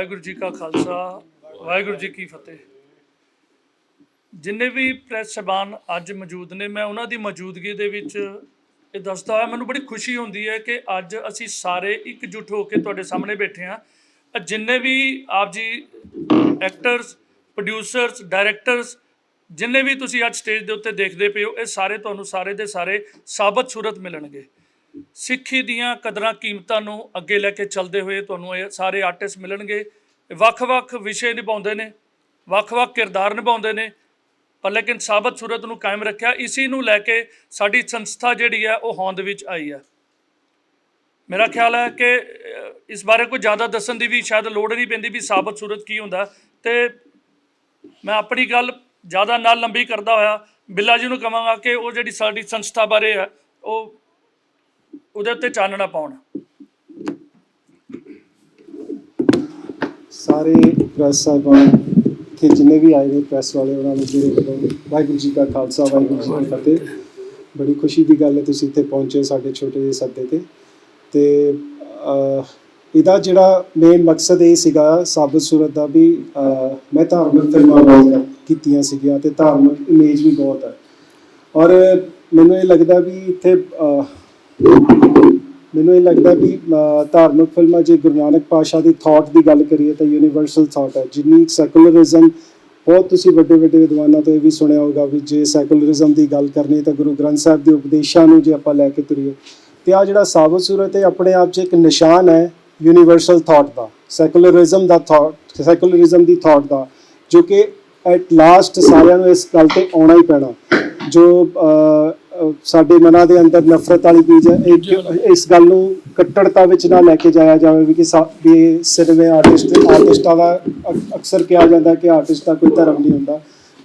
वाहिगुरू जी का खालसा वाहिगुरू जी की फतेह। जिन्ने भी प्रैस सबान अज मौजूद ने, मैं उन्हों की मौजूदगी दे विच ये दसदा होया मैनूं बड़ी खुशी होंदी है कि अज असी सारे एकजुट होकर तुहाडे सामने बैठे हाँ। जिन्ने भी आप जी एक्टर्स, प्रोड्यूसरस, डायरैक्टर्स, जिन्ने भी तुसी अज स्टेज के उत्ते देखते पे हो, ये सारे तुहानूं सारे दे सारे साबत सूरत मिलणगे। सिੱਖੀ ਦੀਆਂ ਕਦਰਾਂ ਕੀਮਤਾਂ ਨੂੰ ਅੱਗੇ ਲੈ ਕੇ ਚੱਲਦੇ ਹੋਏ ਤੁਹਾਨੂੰ ਇਹ ਸਾਰੇ ਆਰਟਿਸਟ ਮਿਲਣਗੇ। ਵੱਖ-ਵੱਖ ਵਿਸ਼ੇ ਨਿਭਾਉਂਦੇ ਨੇ, ਵੱਖ-ਵੱਖ ਕਿਰਦਾਰ ਨਿਭਾਉਂਦੇ ਨੇ, ਪਰ ਲੇਕਿਨ ਸਾਬਤ ਸੂਰਤ ਨੂੰ ਕਾਇਮ ਰੱਖਿਆ। ਇसी ਨੂੰ ਲੈ ਕੇ ਸਾਡੀ ਸੰਸਥਾ ਜਿਹੜੀ ਹੈ ਉਹ ਹੋਂਦ ਵਿੱਚ ਆਈ ਹੈ। ਮੇਰਾ ਖਿਆਲ ਹੈ ਕਿ ਇਸ ਬਾਰੇ ਕੋਈ ਜ਼ਿਆਦਾ ਦੱਸਣ ਦੀ ਵੀ ਸ਼ਾਇਦ ਲੋੜ ਨਹੀਂ ਪੈਂਦੀ ਵੀ ਸਾਬਤ ਸੂਰਤ ਕੀ ਹੁੰਦਾ। ਤੇ ਮੈਂ ਆਪਣੀ ਗੱਲ ਜ਼ਿਆਦਾ ਨਾ ਲੰਬੀ ਕਰਦਾ ਹੋਇਆ ਬਿੱਲਾ ਜੀ ਨੂੰ ਕਹਾਂਗਾ ਕਿ ਉਹ ਜਿਹੜੀ ਸਾਡੀ ਸੰਸਥਾ ਬਾਰੇ ਹੈ ਉਹ ਉਹਦੇ ਉੱਤੇ ਚਾਨਣਾ ਪਾਉਣ। ਸਾਰੇ ਪ੍ਰੈਸ ਸਾਹਿਬਾਨ ਤੇ ਜਿੰਨੇ ਵੀ ਆਏ ਨੇ ਪ੍ਰੈਸ ਵਾਲੇ, ਉਹਨਾਂ ਨੂੰ ਮੇਰੇ ਵੱਲੋਂ ਵਾਹਿਗੁਰੂ ਜੀ ਕਾ ਖਾਲਸਾ ਵਾਹਿਗੁਰੂ ਜੀ ਕੀ ਫਤਿਹ। ਬੜੀ ਖੁਸ਼ੀ ਦੀ ਗੱਲ ਹੈ ਤੁਸੀਂ ਇੱਥੇ ਪਹੁੰਚੇ ਸਾਡੇ ਛੋਟੇ ਜਿਹੇ ਸੱਦੇ 'ਤੇ। ਅਤੇ ਇਹਦਾ ਜਿਹੜਾ ਮੇਨ ਮਕਸਦ ਇਹ ਸੀਗਾ ਸਾਬਤ ਸੂਰਤ ਦਾ ਵੀ ਮੈਂ ਧਾਰਮਿਕ ਫਿਲਮਾਂ ਬਹੁਤ ਕੀਤੀਆਂ ਸੀਗੀਆਂ ਅਤੇ ਧਾਰਮਿਕ ਇਮੇਜ ਵੀ ਬਹੁਤ ਹੈ। ਔਰ ਮੈਨੂੰ ਇਹ ਲੱਗਦਾ ਵੀ ਇੱਥੇ ਧਾਰਮਿਕ ਫਿਲਮਾਂ ਜੇ ਗੁਰੂ ਨਾਨਕ ਪਾਤਸ਼ਾਹ ਦੀ ਥਾਟ ਦੀ ਗੱਲ ਕਰੀਏ ਤਾਂ ਯੂਨੀਵਰਸਲ ਥਾਟ ਹੈ। ਜਿੰਨੀ ਸੈਕੂਲਰਿਜ਼ਮ, ਬਹੁਤ ਤੁਸੀਂ ਵੱਡੇ ਵੱਡੇ ਵਿਦਵਾਨਾਂ ਤੋਂ ਇਹ ਵੀ ਸੁਣਿਆ ਹੋਊਗਾ ਵੀ ਜੇ ਸੈਕੂਲਰਿਜ਼ਮ ਦੀ ਗੱਲ ਕਰਨੀ ਤਾਂ ਗੁਰੂ ਗ੍ਰੰਥ ਸਾਹਿਬ ਦੇ ਉਪਦੇਸ਼ਾਂ ਨੂੰ ਜੇ ਆਪਾਂ ਲੈ ਕੇ ਤੁਰੀਏ ਅਤੇ ਆਹ ਜਿਹੜਾ ਸਾਬਤ ਸੂਰਤ ਹੈ ਆਪਣੇ ਆਪ 'ਚ ਇੱਕ ਨਿਸ਼ਾਨ ਹੈ ਯੂਨੀਵਰਸਲ ਥਾਟ ਦਾ, ਸੈਕੂਲਰਿਜ਼ਮ ਦੀ ਥਾਟ ਦਾ, ਜੋ ਕਿ ਐਟ ਲਾਸਟ ਸਾਰਿਆਂ ਨੂੰ ਇਸ ਗੱਲ 'ਤੇ ਆਉਣਾ ਹੀ ਪੈਣਾ। ਜੋ ਸਾਡੇ ਮਨਾਂ ਦੇ ਅੰਦਰ ਨਫ਼ਰਤ ਵਾਲੀ ਬੀਜ ਹੈ, ਇਸ ਗੱਲ ਨੂੰ ਕੱਟੜਤਾ ਵਿੱਚ ਨਾ ਲੈ ਕੇ ਜਾਇਆ ਜਾਵੇ ਵੀ ਕਿ ਸਿਨੇਮੇ ਆਰਟਿਸਟਾਂ ਦਾ ਅਕਸਰ ਕਿਹਾ ਜਾਂਦਾ ਕਿ ਆਰਟਿਸਟ ਦਾ ਕੋਈ ਧਰਮ ਨਹੀਂ ਹੁੰਦਾ।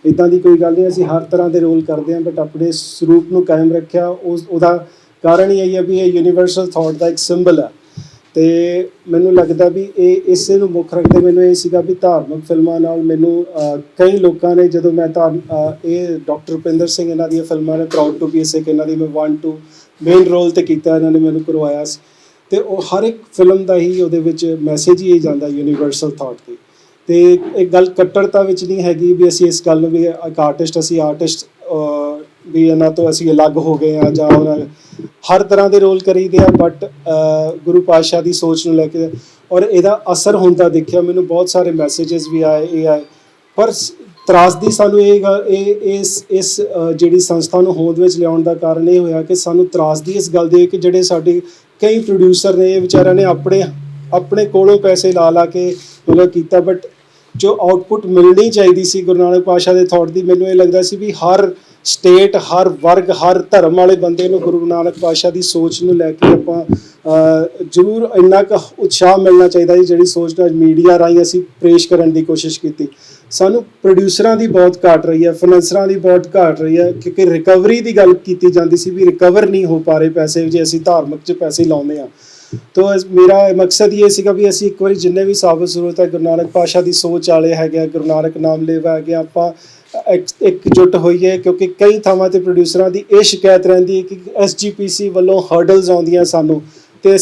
ਇੱਦਾਂ ਦੀ ਕੋਈ ਗੱਲ ਨਹੀਂ। ਅਸੀਂ ਹਰ ਤਰ੍ਹਾਂ ਦੇ ਰੋਲ ਕਰਦੇ ਹਾਂ, ਬਟ ਆਪਣੇ ਸਰੂਪ ਨੂੰ ਕਾਇਮ ਰੱਖਿਆ। ਉਹਦਾ ਕਾਰਨ ਹੀ ਇਹ ਹੈ ਵੀ ਇਹ ਯੂਨੀਵਰਸਲ ਥਾਟ ਦਾ ਇੱਕ ਸਿੰਬਲ ਹੈ। ਅਤੇ ਮੈਨੂੰ ਲੱਗਦਾ ਵੀ ਇਹ ਇਸੇ ਨੂੰ ਮੁੱਖ ਰੱਖਦੇ ਮੈਨੂੰ ਇਹ ਸੀਗਾ ਵੀ ਧਾਰਮਿਕ ਫਿਲਮਾਂ ਨਾਲ ਮੈਨੂੰ ਕਈ ਲੋਕਾਂ ਨੇ, ਜਦੋਂ ਮੈਂ ਇਹ ਡਾਕਟਰ ਰੁਪਿੰਦਰ ਸਿੰਘ ਇਹਨਾਂ ਦੀਆਂ ਫਿਲਮਾਂ ਨੇ ਪ੍ਰਾਊਡ ਟੂ ਬੀ ਸਿੱਖ, ਇਹਨਾਂ ਦੀ ਮੈਂ 1 2 ਮੇਨ ਰੋਲ 'ਤੇ ਕੀਤਾ, ਇਹਨਾਂ ਨੇ ਮੈਨੂੰ ਕਰਵਾਇਆ ਸੀ। ਅਤੇ ਉਹ ਹਰ ਇੱਕ ਫਿਲਮ ਦਾ ਹੀ ਉਹਦੇ ਵਿੱਚ ਮੈਸੇਜ ਹੀ ਜਾਂਦਾ ਯੂਨੀਵਰਸਲ ਥਾਟ 'ਤੇ। ਅਤੇ ਇਹ ਗੱਲ ਕੱਟੜਤਾ ਵਿੱਚ ਨਹੀਂ ਹੈਗੀ ਵੀ ਅਸੀਂ ਇਸ ਗੱਲ ਨੂੰ ਵੀ ਇੱਕ ਅਸੀਂ ਆਰਟਿਸਟ ਵੀ ਇਹਨਾਂ ਤੋਂ ਅਸੀਂ ਅਲੱਗ ਹੋ ਗਏ ਹਾਂ ਜਾਂ ਉਹਨਾਂ ਹਰ ਤਰ੍ਹਾਂ ਦੇ ਰੋਲ ਕਰੀਦੇ ਆ, ਬਟ ਗੁਰੂ ਪਾਤਸ਼ਾਹ ਦੀ ਸੋਚ ਨੂੰ ਲੈ ਕੇ ਔਰ ਇਹਦਾ ਅਸਰ ਹੁੰਦਾ ਦੇਖਿਆ ਮੈਨੂੰ। ਬਹੁਤ ਸਾਰੇ ਮੈਸੇਜਸ ਵੀ ਆਏ, ਇਹ ਆਏ, ਪਰ ਤਰਾਸਦੀ ਸਾਨੂੰ ਇਸ ਜਿਹੜੀ ਸੰਸਥਾ ਨੂੰ ਹੋਂਦ ਵਿੱਚ ਲਿਆਉਣ ਦਾ ਕਾਰਨ ਇਹ ਹੋਇਆ ਕਿ ਸਾਨੂੰ ਤਰਾਸਦੀ ਇਸ ਗੱਲ ਦੀ ਕਿ ਜਿਹੜੇ ਸਾਡੇ ਕਈ ਪ੍ਰੋਡਿਊਸਰ ਨੇ, ਇਹ ਵਿਚਾਰਿਆਂ ਨੇ ਆਪਣੇ ਕੋਲੋਂ ਪੈਸੇ ਲਾ ਕੇ ਮਤਲਬ ਕੀਤਾ, ਬਟ ਜੋ ਆਊਟਪੁੱਟ ਮਿਲਣੀ ਚਾਹੀਦੀ ਸੀ ਗੁਰੂ ਨਾਨਕ ਪਾਤਸ਼ਾਹ ਦੇ ਥਾਟ ਦੀ, ਮੈਨੂੰ ਇਹ ਲੱਗਦਾ ਸੀ ਵੀ ਹਰ ਸਟੇਟ, ਹਰ ਵਰਗ, ਹਰ ਧਰਮ ਵਾਲੇ ਬੰਦੇ ਨੂੰ ਗੁਰੂ ਨਾਨਕ ਪਾਤਸ਼ਾਹ ਦੀ ਸੋਚ ਨੂੰ ਲੈ ਕੇ ਆਪਾਂ ਜ਼ਰੂਰ ਇੰਨਾ ਕੁ ਉਤਸ਼ਾਹ ਮਿਲਣਾ ਚਾਹੀਦਾ ਜੀ, ਜਿਹੜੀ ਸੋਚ ਨੂੰ ਮੀਡੀਆ ਰਾਹੀਂ ਅਸੀਂ ਪੇਸ਼ ਕਰਨ ਦੀ ਕੋਸ਼ਿਸ਼ ਕੀਤੀ। ਸਾਨੂੰ ਪ੍ਰੋਡਿਊਸਰਾਂ ਦੀ ਬਹੁਤ ਘਾਟ ਰਹੀ ਹੈ, ਫਾਈਨੈਂਸਰਾਂ ਦੀ ਬਹੁਤ ਘਾਟ ਰਹੀ ਹੈ, ਕਿਉਂਕਿ ਰਿਕਵਰੀ ਦੀ ਗੱਲ ਕੀਤੀ ਜਾਂਦੀ ਸੀ ਵੀ ਰਿਕਵਰ ਨਹੀਂ ਹੋ ਪਾ ਰਹੇ ਪੈਸੇ ਜੇ ਅਸੀਂ ਧਾਰਮਿਕ 'ਚ ਪੈਸੇ ਲਾਉਂਦੇ ਹਾਂ। ਤਾਂ ਮੇਰਾ ਮਕਸਦ ਇਹ ਸੀਗਾ ਵੀ ਅਸੀਂ ਇੱਕ ਵਾਰੀ ਜਿੰਨੇ ਵੀ ਸਾਬਤ ਸੂਰਤ ਹੈ ਗੁਰੂ ਨਾਨਕ ਪਾਤਸ਼ਾਹ ਦੀ ਸੋਚ ਵਾਲੇ ਹੈਗੇ ਆ, ਗੁਰੂ ਨਾਨਕ ਨਾਮ ਲੇਵਾ ਹੈਗੇ, ਆਪਾਂ ਇਕਜੁੱਟ ਹੋਈਏ। ਕਿਉਂਕਿ ਕਈ ਥਾਵਾਂ 'ਤੇ ਪ੍ਰੋਡਿਊਸਰਾਂ ਦੀ ਇਹ ਸ਼ਿਕਾਇਤ ਰਹਿੰਦੀ ਹੈ ਕਿ SGPC ਵੱਲੋਂ ਹਰਡਲਸ ਆਉਂਦੀਆਂ ਸਾਨੂੰ, ਅਤੇ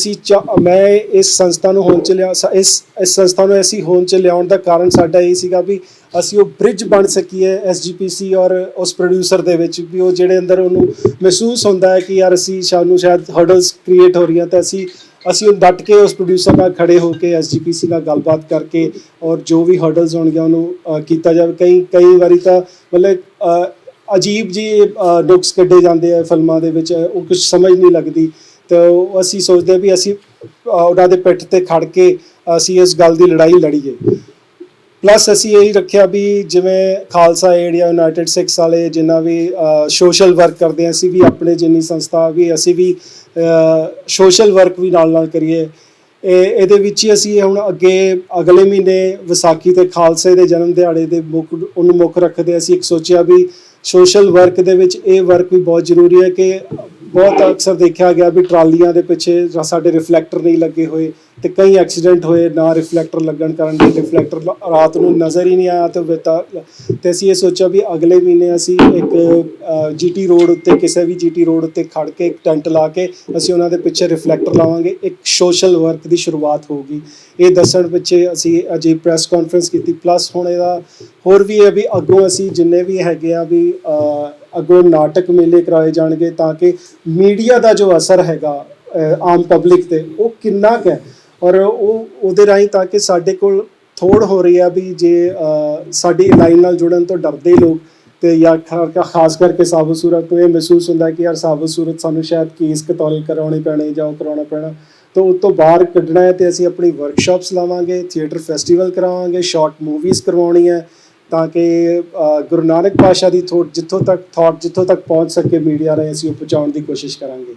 ਮੈਂ ਇਸ ਸੰਸਥਾ ਨੂੰ ਹੋਂਦ 'ਚ ਇਸ ਸੰਸਥਾ ਨੂੰ ਅਸੀਂ ਹੋਂਦ 'ਚ ਲਿਆਉਣ ਦਾ ਕਾਰਨ ਸਾਡਾ ਇਹ ਸੀਗਾ ਵੀ ਅਸੀਂ ਉਹ ਬ੍ਰਿਜ ਬਣ ਸਕੀਏ SGPC ਔਰ ਉਸ ਪ੍ਰੋਡਿਊਸਰ ਦੇ ਵਿੱਚ, ਵੀ ਉਹ ਜਿਹੜੇ ਅੰਦਰ ਉਹਨੂੰ ਮਹਿਸੂਸ ਹੁੰਦਾ ਹੈ ਕਿ ਯਾਰ ਸਾਨੂੰ ਸ਼ਾਇਦ ਹਰਡਲਸ ਕ੍ਰੀਏਟ ਹੋ ਰਹੀਆਂ, ਤਾਂ ਅਸੀਂ ਉਹ ਡਟ ਕੇ ਉਸ ਪ੍ਰੋਡਿਊਸਰ ਨਾਲ ਖੜੇ ਹੋ ਕੇ SGPC ਨਾਲ ਗੱਲਬਾਤ ਕਰਕੇ ਔਰ ਜੋ ਵੀ ਹਰਡਲਸ ਹੋਣਗੀਆਂ ਉਹਨੂੰ ਕੀਤਾ ਜਾਵੇ। ਕਈ ਵਾਰੀ ਤਾਂ ਮਤਲਬ ਅਜੀਬ ਜਿਹੇ ਨੁਕਸ ਕੱਢੇ ਜਾਂਦੇ ਆ ਫਿਲਮਾਂ ਦੇ ਵਿੱਚ, ਉਹ ਕੁਛ ਸਮਝ ਨਹੀਂ ਲੱਗਦੀ। ਤਾਂ ਅਸੀਂ ਸੋਚਦੇ ਹਾਂ ਵੀ ਅਸੀਂ ਉਹਨਾਂ ਦੇ ਪਿੱਠ 'ਤੇ ਖੜ੍ਹ ਕੇ ਅਸੀਂ ਇਸ ਗੱਲ ਦੀ ਲੜਾਈ ਲੜੀਏ। ਪਲੱਸ ਅਸੀਂ ਇਹੀ ਰੱਖਿਆ ਵੀ ਜਿਵੇਂ ਖਾਲਸਾ ਏਡ ਜਾਂ ਯੂਨਾਈਟਿਡ ਸਿੱਖਸ ਵਾਲੇ ਜਿੰਨਾ ਵੀ ਸੋਸ਼ਲ ਵਰਕ ਕਰਦੇ ਹਾਂ, ਅਸੀਂ ਵੀ ਆਪਣੇ ਜਿੰਨੀ ਸੰਸਥਾ ਵੀ ਅਸੀਂ ਵੀ ਸੋਸ਼ਲ ਵਰਕ ਵੀ ਨਾਲ ਕਰੀਏ। ਇਹਦੇ ਵਿੱਚ ਹੀ ਅਸੀਂ ਹੁਣ ਅਗਲੇ ਮਹੀਨੇ ਵਿਸਾਖੀ ਅਤੇ ਖਾਲਸੇ ਦੇ ਜਨਮ ਦਿਹਾੜੇ ਦੇ ਮੁੱਖ ਰੱਖਦੇ ਅਸੀਂ ਇੱਕ ਸੋਚਿਆ ਵੀ ਸੋਸ਼ਲ ਵਰਕ ਦੇ ਵਿੱਚ ਇਹ ਵਰਕ ਵੀ ਬਹੁਤ ਜ਼ਰੂਰੀ ਹੈ ਕਿ ਬਹੁਤ ਅਕਸਰ ਦੇਖਿਆ ਗਿਆ ਵੀ ਟਰਾਲੀਆਂ ਦੇ ਪਿੱਛੇ ਸਾਡੇ ਰਿਫਲੈਕਟਰ ਨਹੀਂ ਲੱਗੇ ਹੋਏ ਤੇ ਕਈ ਐਕਸੀਡੈਂਟ ਹੋਏ ਨਾ ਰਿਫਲੈਕਟਰ ਲੱਗਣ ਕਾਰਨ ਰਿਫਲੈਕਟਰ ਰਾਤ ਨੂੰ ਨਜ਼ਰ ਹੀ ਨਹੀਂ ਆਇਆ ਤੇ ਅਸੀਂ ਇਹ ਸੋਚਿਆ ਵੀ ਅਗਲੇ ਮਹੀਨੇ ਅਸੀਂ ਇੱਕ ਜੀਟੀ ਰੋਡ ਉੱਤੇ ਕਿਸੇ ਵੀ ਜੀਟੀ ਰੋਡ ਉੱਤੇ ਖੜ ਕੇ ਇੱਕ ਟੈਂਟ ਲਾ ਕੇ ਅਸੀਂ ਉਹਨਾਂ ਦੇ ਪਿੱਛੇ ਰਿਫਲੈਕਟਰ ਲਾਵਾਂਗੇ, ਇੱਕ ਸੋਸ਼ਲ ਵਰਕ ਦੀ ਸ਼ੁਰੂਆਤ ਹੋਊਗੀ। ਇਹ ਦੱਸਣ ਪਿੱਛੇ ਅਸੀਂ ਅਜੇ ਪ੍ਰੈਸ ਕਾਨਫਰੰਸ ਕੀਤੀ, ਪਲੱਸ ਹੁਣ ਇਹਦਾ ਹੋਰ ਵੀ ਹੈ ਵੀ ਅੱਗੋਂ ਅਸੀਂ ਜਿੰਨੇ ਵੀ ਹੈਗੇ ਆ ਵੀ ਅੱਗੋਂ ਨਾਟਕ ਮੇਲੇ ਕਰਾਏ ਜਾਣਗੇ ਤਾਂ ਕਿ ਮੀਡੀਆ ਦਾ ਜੋ ਅਸਰ ਹੈਗਾ ਆਮ ਪਬਲਿਕ ਤੇ ਉਹ ਕਿੰਨਾ ਕੁ ਹੈ ਔਰ ਉਹਦੇ ਰਾਹੀਂ ਤਾਂ ਕਿ ਸਾਡੇ ਕੋਲ ਥੋੜ ਹੋ ਰਹੀ ਆ ਵੀ ਜੇ ਸਾਡੀ ਲਾਈਨ ਨਾਲ ਜੁੜਨ ਤੋਂ ਡਰਦੇ ਲੋਕ ਤੇ ਜਾਂ ਖਾਸ ਕਰਕੇ ਸਾਬਤ ਸੂਰਤ ਤੋਂ ਇਹ ਮਹਿਸੂਸ ਹੁੰਦਾ ਕਿ ਯਾਰ ਸਾਬਤ ਸੂਰਤ ਸਾਨੂੰ ਸ਼ਾਇਦ ਕੇਸ ਕਤਲ ਕਰਾਉਣੇ ਪੈਣੇ ਜਾਂ ਕਰਾਉਣਾ ਪੈਣਾ, ਤਾਂ ਉਸ ਤੋਂ ਬਾਹਰ ਕੱਢਣਾ ਹੈ ਤੇ ਅਸੀਂ ਆਪਣੀ ਵਰਕਸ਼ਾਪਸ ਲਾਵਾਂਗੇ, ਥੀਏਟਰ ਫੈਸਟੀਵਲ ਕਰਾਵਾਂਗੇ, ਸ਼ਾਰਟ ਮੂਵੀਜ਼ ਕਰਵਾਉਣੀ ਹੈ ਤਾਂ ਕਿ ਗੁਰੂ ਨਾਨਕ ਪਾਤਸ਼ਾਹ ਦੀ ਜਿੱਥੋਂ ਤੱਕ ਪਹੁੰਚ ਸਕੇ ਮੀਡੀਆ ਰਾਹੀਂ ਅਸੀਂ ਉਹ ਪਹੁੰਚਾਉਣ ਦੀ ਕੋਸ਼ਿਸ਼ ਕਰਾਂਗੇ।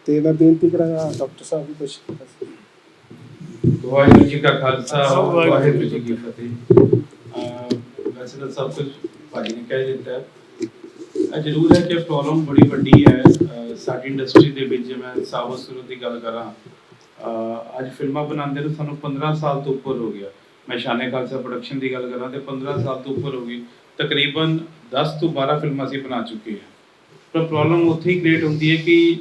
ਤੇ ਮੈਂ ਬੇਨਤੀ ਕਰਾਂਗਾ ਡਾਕਟਰ ਸਾਹਿਬ ਵੀ ਕੁਛ ਵਾਹਿਗੁਰੂ ਜੀ ਕਾ ਖਾਲਸਾ ਵਾਹਿਗੁਰੂ ਜੀ ਕੀ ਫਤਿਹ। ਵੈਸੇ ਤਾਂ ਸਭ ਕੁਝ ਭਾਜੀ ਨੇ ਕਹਿ ਦਿੱਤਾ ਹੈ। ਇਹ ਜ਼ਰੂਰ ਹੈ ਕਿ ਪ੍ਰੋਬਲਮ ਬੜੀ ਵੱਡੀ ਹੈ ਸਾਡੀ ਇੰਡਸਟਰੀ ਦੇ ਵਿੱਚ। ਜੇ ਮੈਂ ਸਾਬਤ ਸੂਰਤ ਦੀ ਗੱਲ ਕਰਾਂ, ਅੱਜ ਫਿਲਮਾਂ ਬਣਾਉਂਦੇ ਨੂੰ ਸਾਨੂੰ 15 ਸਾਲ ਤੋਂ ਉੱਪਰ ਹੋ ਗਿਆ। ਮੈਂ ਸ਼ਾਨੇ ਖਾਲਸਾ ਪ੍ਰੋਡਕਸ਼ਨ ਦੀ ਗੱਲ ਕਰਾਂ ਤੇ 15 ਸਾਲ ਤੋਂ ਉੱਪਰ ਹੋ ਗਈ। ਤਕਰੀਬਨ 10 ਤੋਂ 12 ਫਿਲਮਾਂ ਅਸੀਂ ਬਣਾ ਚੁੱਕੇ ਹਾਂ। ਪਰ ਪ੍ਰੋਬਲਮ ਉੱਥੇ ਹੀ ਕ੍ਰੀਏਟ ਹੁੰਦੀ ਹੈ ਕਿ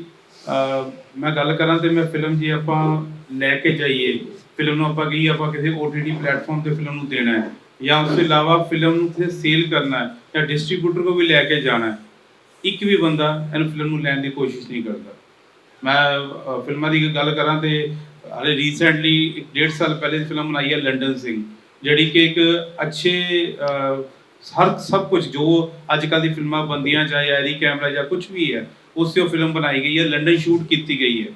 ਮੈਂ ਗੱਲ ਕਰਾਂ ਤੇ ਮੈਂ ਫਿਲਮ ਜੇ ਆਪਾਂ ਲੈ ਕੇ ਜਾਈਏ, ਫਿਲਮ ਨੂੰ ਆਪਾਂ ਕਹੀਏ ਆਪਾਂ ਕਿਸੇ OTT ਪਲੇਟਫਾਰਮ ਤੇ ਫਿਲਮ ਨੂੰ ਦੇਣਾ ਹੈ ਜਾਂ ਉਸ ਤੋਂ ਇਲਾਵਾ ਫਿਲਮ ਨੂੰ ਕਿਸੇ ਸੇਲ ਕਰਨਾ ਹੈ ਜਾਂ ਡਿਸਟ੍ਰੀਬਿਊਟਰ ਕੋਲ ਵੀ ਲੈ ਕੇ ਜਾਣਾ ਹੈ, ਇੱਕ ਵੀ ਬੰਦਾ ਇਹਨੂੰ ਫਿਲਮ ਨੂੰ ਲੈਣ ਦੀ ਕੋਸ਼ਿਸ਼ ਨਹੀਂ ਕਰਦਾ। ਮੈਂ ਫਿਲਮਾਂ ਦੀ ਗੱਲ ਕਰਾਂ ਤੇ ਹਾਲੇ ਰੀਸੈਂਟਲੀ 1.5 ਸਾਲ ਪਹਿਲੇ ਦੀ ਫਿਲਮ ਬਣਾਈ ਹੈ ਲੰਡਨ ਸਿੰਘ, ਜਿਹੜੀ ਕਿ ਇੱਕ ਅੱਛੇ ਸਭ ਕੁਝ ਜੋ ਅੱਜ ਕੱਲ੍ਹ ਦੀ ਫਿਲਮਾਂ ਬਣਦੀਆਂ ਚਾਹੇ ਐਰੀ ਕੈਮਰਾ ਜਾਂ ਕੁਝ ਵੀ ਹੈ ਉਸੇ ਉਹ ਫਿਲਮ ਬਣਾਈ ਗਈ ਹੈ, ਲੰਡਨ ਸ਼ੂਟ ਕੀਤੀ ਗਈ ਹੈ।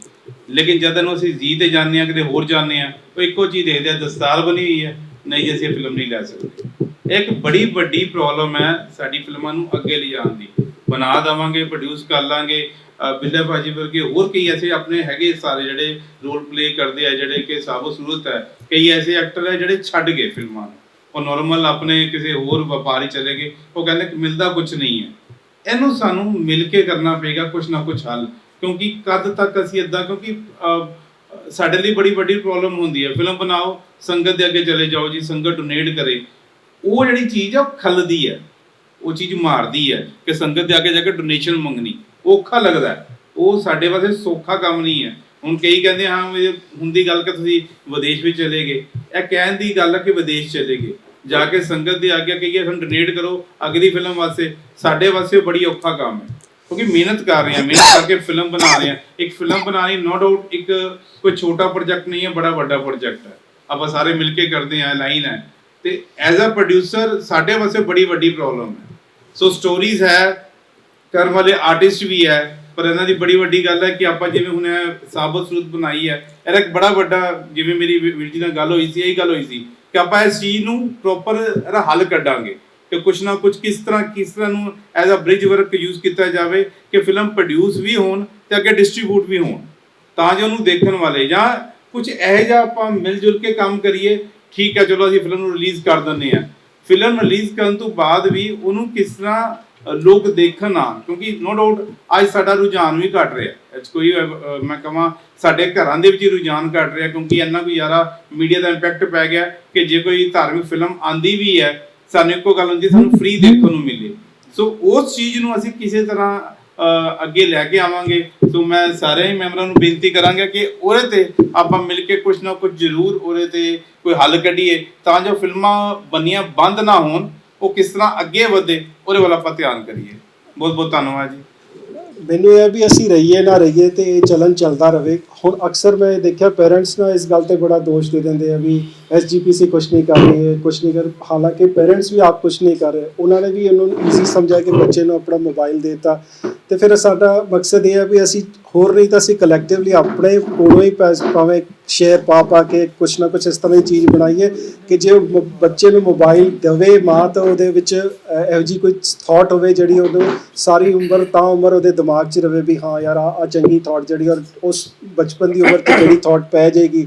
ਲੇਕਿਨ ਜਦ ਨੂੰ ਅਸੀਂ ਜੀ ਤੇ ਜਾਂਦੇ ਹਾਂ ਕਿਤੇ ਹੋਰ ਜਾਂਦੇ ਹਾਂ ਉਹ ਇੱਕੋ ਚੀਜ਼ ਦੇਖਦੇ ਆ, ਦਸਤਾਰ ਬਣੀ ਹੋਈ ਹੈ, ਨਹੀਂ ਜੀ ਅਸੀਂ ਫਿਲਮ ਨਹੀਂ ਲੈ ਸਕਦੇ। ਇੱਕ ਬੜੀ ਵੱਡੀ ਪ੍ਰੋਬਲਮ ਹੈ ਸਾਡੀ ਫਿਲਮਾਂ ਨੂੰ ਅੱਗੇ ਲਿਜਾਣ ਦੀ। ਬਣਾ ਦੇਵਾਂਗੇ, ਪ੍ਰੋਡਿਊਸ ਕਰ ਲਾਂਗੇ, ਬਿੱਲੇ ਭਾਜੀ ਵਰਗੇ ਹੋਰ ਕਈ ਐਸੇ ਆਪਣੇ ਹੈਗੇ ਸਾਰੇ ਜਿਹੜੇ ਰੋਲ ਪਲੇ ਕਰਦੇ ਆ, ਜਿਹੜੇ ਕਿ ਸਾਬਤ ਸੂਰਤ ਹੈ। ਕਈ ਐਸੇ ਐਕਟਰ ਹੈ ਜਿਹੜੇ ਛੱਡ ਗਏ ਫਿਲਮਾਂ ਨੂੰ, ਉਹ ਨੋਰਮਲ ਆਪਣੇ ਕਿਸੇ ਹੋਰ ਵਪਾਰੀ ਚਲੇ ਗਏ। ਉਹ ਕਹਿੰਦੇ ਕਿ ਮਿਲਦਾ ਕੁਝ ਨਹੀਂ ਹੈ। ਇਹਨੂੰ ਸਾਨੂੰ ਮਿਲ ਕੇ ਕਰਨਾ ਪਏਗਾ ਕੁਝ ਨਾ ਕੁਝ ਹੱਲ, ਕਿਉਂਕਿ ਕਦ ਤੱਕ ਅਸੀਂ ਇੱਦਾਂ, ਕਿਉਂਕਿ ਸਾਡੇ ਲਈ ਬੜੀ ਵੱਡੀ ਪ੍ਰੋਬਲਮ ਹੁੰਦੀ ਹੈ। ਫਿਲਮ ਬਣਾਓ, ਸੰਗਤ ਦੇ ਅੱਗੇ ਚਲੇ ਜਾਓ ਜੀ, ਸੰਗਤ ਡੋਨੇਟ ਕਰੇ, ਉਹ ਜਿਹੜੀ ਚੀਜ਼ ਆ ਉਹ ਖਲਦੀ ਹੈ, ਉਹ ਚੀਜ਼ ਮਾਰਦੀ ਹੈ ਕਿ ਸੰਗਤ ਦੇ ਅੱਗੇ ਜਾ ਕੇ ਡੋਨੇਸ਼ਨ ਮੰਗਣੀ ਔਖਾ ਲੱਗਦਾ ਹੈ। ਉਹ ਸਾਡੇ ਵਾਸਤੇ ਸੌਖਾ ਕੰਮ ਨਹੀਂ ਹੈ। ਹੁਣ ਕਈ ਕਹਿੰਦੇ ਹਾਂ ਹੁਣ ਦੀ ਗੱਲ ਕਿ ਤੁਸੀਂ ਵਿਦੇਸ਼ ਵਿੱਚ ਚਲੇ ਗਏ, ਇਹ ਕਹਿਣ ਦੀ ਗੱਲ ਹੈ ਕਿ ਵਿਦੇਸ਼ ਚਲੇ ਗਏ ਜਾ ਕੇ ਸੰਗਤ ਦੇ ਅੱਗੇ ਕਹੀਏ ਸਾਨੂੰ ਡੋਨੇਟ ਕਰੋ ਅਗਲੀ ਫਿਲਮ ਵਾਸਤੇ, ਸਾਡੇ ਵਾਸਤੇ ਬੜੀ ਔਖਾ ਕੰਮ ਹੈ ਕਿਉਂਕਿ ਮਿਹਨਤ ਕਰ ਰਹੇ ਹਾਂ, ਮਿਹਨਤ ਕਰਕੇ ਫਿਲਮ ਬਣਾ ਰਹੇ ਹਾਂ। ਇੱਕ ਫਿਲਮ ਬਣਾਉਣੀ ਨੋ ਡਾਊਟ ਇੱਕ ਕੋਈ ਛੋਟਾ ਪ੍ਰੋਜੈਕਟ ਨਹੀਂ ਹੈ, ਬੜਾ ਵੱਡਾ ਪ੍ਰੋਜੈਕਟ ਹੈ। ਆਪਾਂ ਸਾਰੇ ਮਿਲ ਕੇ ਕਰਦੇ ਹਾਂ, ਲਾਈਨ ਹੈ। ਤੇ ਐਜ਼ ਅ ਪ੍ਰੋਡਿਊਸਰ ਸਾਡੇ ਵਾਸਤੇ ਬੜੀ ਵੱਡੀ ਪ੍ਰੋਬਲਮ ਹੈ। ਸੋ ਸਟੋਰੀਜ਼ ਹੈ, ਕਰਨ ਵਾਲੇ ਆਰਟਿਸਟ ਵੀ ਹੈ, ਪਰ ਇਹਨਾਂ ਦੀ ਬੜੀ ਵੱਡੀ ਗੱਲ ਹੈ ਕਿ ਆਪਾਂ ਜਿਵੇਂ ਹੁਣ ਸਾਬਤ ਸੂਰਤ ਬਣਾਈ ਹੈ, ਇਹਦਾ ਇੱਕ ਬੜਾ ਵੱਡਾ, ਜਿਵੇਂ ਮੇਰੀ ਵੀਰ ਜੀ ਨਾਲ ਗੱਲ ਹੋਈ ਸੀ, ਇਹੀ ਗੱਲ ਹੋਈ ਸੀ ਕਿ ਆਪਾਂ ਇਸ ਚੀਜ਼ ਨੂੰ ਪ੍ਰੋਪਰ ਇਹਦਾ ਹੱਲ ਕੱਢਾਂਗੇ ਕਿ ਕੁਛ ਨਾ ਕੁਛ ਕਿਸ ਤਰ੍ਹਾਂ ਨੂੰ as a bridge work use ਕੀਤਾ ਜਾਵੇ ਕਿ ਫਿਲਮ ਪ੍ਰੋਡਿਊਸ ਵੀ ਹੋਣ ਤੇ ਅੱਗੇ ਡਿਸਟ੍ਰੀਬਿਊਟ ਵੀ ਹੋਣ, ਤਾਂ ਜੋ ਉਹਨੂੰ ਦੇਖਣ ਵਾਲੇ ਜਾਂ ਕੁਝ ਇਹੋ ਜਿਹਾ ਆਪਾਂ ਮਿਲ ਜੁਲ ਕੇ ਕੰਮ ਕਰੀਏ। ਠੀਕ ਹੈ, ਚਲੋ ਅਸੀਂ ਫਿਲਮ ਨੂੰ ਰਿਲੀਜ਼ ਕਰ ਦਿੰਦੇ ਹਾਂ, ਫਿਲਮ ਰਿਲੀਜ਼ ਕਰਨ ਤੋਂ ਬਾਅਦ ਵੀ ਉਹਨੂੰ ਕਿਸ ਤਰ੍ਹਾਂ ਲੋਕ ਦੇਖਣ ਆ, ਕਿਉਂਕਿ ਨੋ ਡਾਊਟ ਅੱਜ ਸਾਡਾ ਰੁਝਾਨ ਵੀ ਘਟ ਰਿਹਾ। ਕੋਈ ਮੈਂ ਕਹਾਂ ਸਾਡੇ ਘਰਾਂ ਦੇ ਵਿੱਚ ਹੀ ਰੁਝਾਨ ਘਟ ਰਿਹਾ, ਕਿਉਂਕਿ ਇੰਨਾ ਕੋਈ ਜ਼ਿਆਦਾ ਮੀਡੀਆ ਦਾ ਇੰਪੈਕਟ ਪੈ ਗਿਆ ਕਿ ਜੇ ਕੋਈ ਧਾਰਮਿਕ ਫਿਲਮ ਆਂਦੀ ਵੀ ਹੈ ਸਾਨੂੰ ਇੱਕੋ ਗੱਲ ਹੁੰਦੀ ਸਾਨੂੰ ਫ੍ਰੀ ਦੇਖਣ ਨੂੰ ਮਿਲੇ। ਸੋ ਉਸ ਚੀਜ਼ ਨੂੰ ਅਸੀਂ ਕਿਸੇ ਤਰ੍ਹਾਂ ਅੱਗੇ ਲੈ ਕੇ ਆਵਾਂਗੇ। ਸੋ ਮੈਂ ਸਾਰੇ ਹੀ ਮੈਂਬਰਾਂ ਨੂੰ ਬੇਨਤੀ ਕਰਾਂਗਾ ਕਿ ਉਹਦੇ ਤੇ ਆਪਾਂ ਮਿਲ ਕੇ ਕੁਝ ਨਾ ਕੁਝ ਜ਼ਰੂਰ ਉਹਦੇ ਤੇ ਕੋਈ ਹੱਲ ਕੱਢੀਏ ਤਾਂ ਜੋ ਫਿਲਮਾਂ ਬਣੀਆਂ ਬੰਦ ਨਾ ਹੋਣ, ਉਹ ਕਿਸ ਤਰ੍ਹਾਂ ਅੱਗੇ ਵਧੇ ਉਹਦੇ ਵੱਲ ਆਪਾਂ ਧਿਆਨ ਕਰੀਏ। ਬਹੁਤ ਬਹੁਤ ਧੰਨਵਾਦ ਜੀ। ਮੈਨੂੰ ਇਹ ਵੀ ਅਸੀਂ ਰਹੀਏ ਨਾ ਰਹੀਏ ਤੇ ਇਹ ਚਲਨ ਚੱਲਦਾ ਰਹੇ। ਹੁਣ ਅਕਸਰ ਮੈਂ ਦੇਖਿਆ ਪੇਰੈਂਟਸ ਨਾ ਇਸ ਗੱਲ ਤੇ ਬੜਾ ਦੋਸ਼ ਦੇ ਦਿੰਦੇ ਆ ਵੀ SGPC ਕੁਛ ਨਹੀਂ ਕਰ ਰਹੀ ਹੈ, ਕੁਛ ਨਹੀਂ ਕਰ, ਹਾਲਾਂਕਿ ਪੇਰੈਂਟਸ ਵੀ ਆਪ ਕੁਛ ਨਹੀਂ ਕਰ ਰਹੇ। ਉਹਨਾਂ ਨੇ ਵੀ ਇਹਨੂੰ ਈਜ਼ੀ ਸਮਝਿਆ ਕਿ ਬੱਚੇ ਨੂੰ ਆਪਣਾ ਮੋਬਾਈਲ ਦੇ ਦਿੱਤਾ ਤੇ ਫਿਰ ਸਾਡਾ ਮਕਸਦ ਇਹ ਹੈ ਵੀ ਅਸੀਂ ਹੋਰ ਨਹੀਂ ਤਾਂ ਅਸੀਂ ਕਲੈਕਟਿਵਲੀ ਆਪਣੇ ਕੋਲੋਂ ਹੀ ਭਾਵੇਂ ਸ਼ੇਅਰ ਪਾ ਕੇ ਕੁਛ ਨਾ ਕੁਛ ਇਸ ਤਰ੍ਹਾਂ ਦੀ ਚੀਜ਼ ਬਣਾਈਏ ਕਿ ਜੇ ਬੱਚੇ ਨੂੰ ਮੋਬਾਈਲ ਦੇਵੇ ਮਾਂ ਤਾਂ ਉਹਦੇ ਵਿੱਚ ਇਹੋ ਜਿਹੀ ਕੋਈ ਥਾਟ ਹੋਵੇ ਜਿਹੜੀ ਉਹਨੂੰ ਸਾਰੀ ਉਮਰ ਉਹਦੇ ਦਿਮਾਗ 'ਚ ਰਵੇ ਵੀ ਹਾਂ ਯਾਰ ਆ ਚੰਗੀ ਥਾਟ ਜਿਹੜੀ, ਔਰ ਉਸ ਬਚਪਨ ਦੀ ਉਮਰ 'ਤੇ ਜਿਹੜੀ ਥਾਟ ਪੈ ਜਾਏਗੀ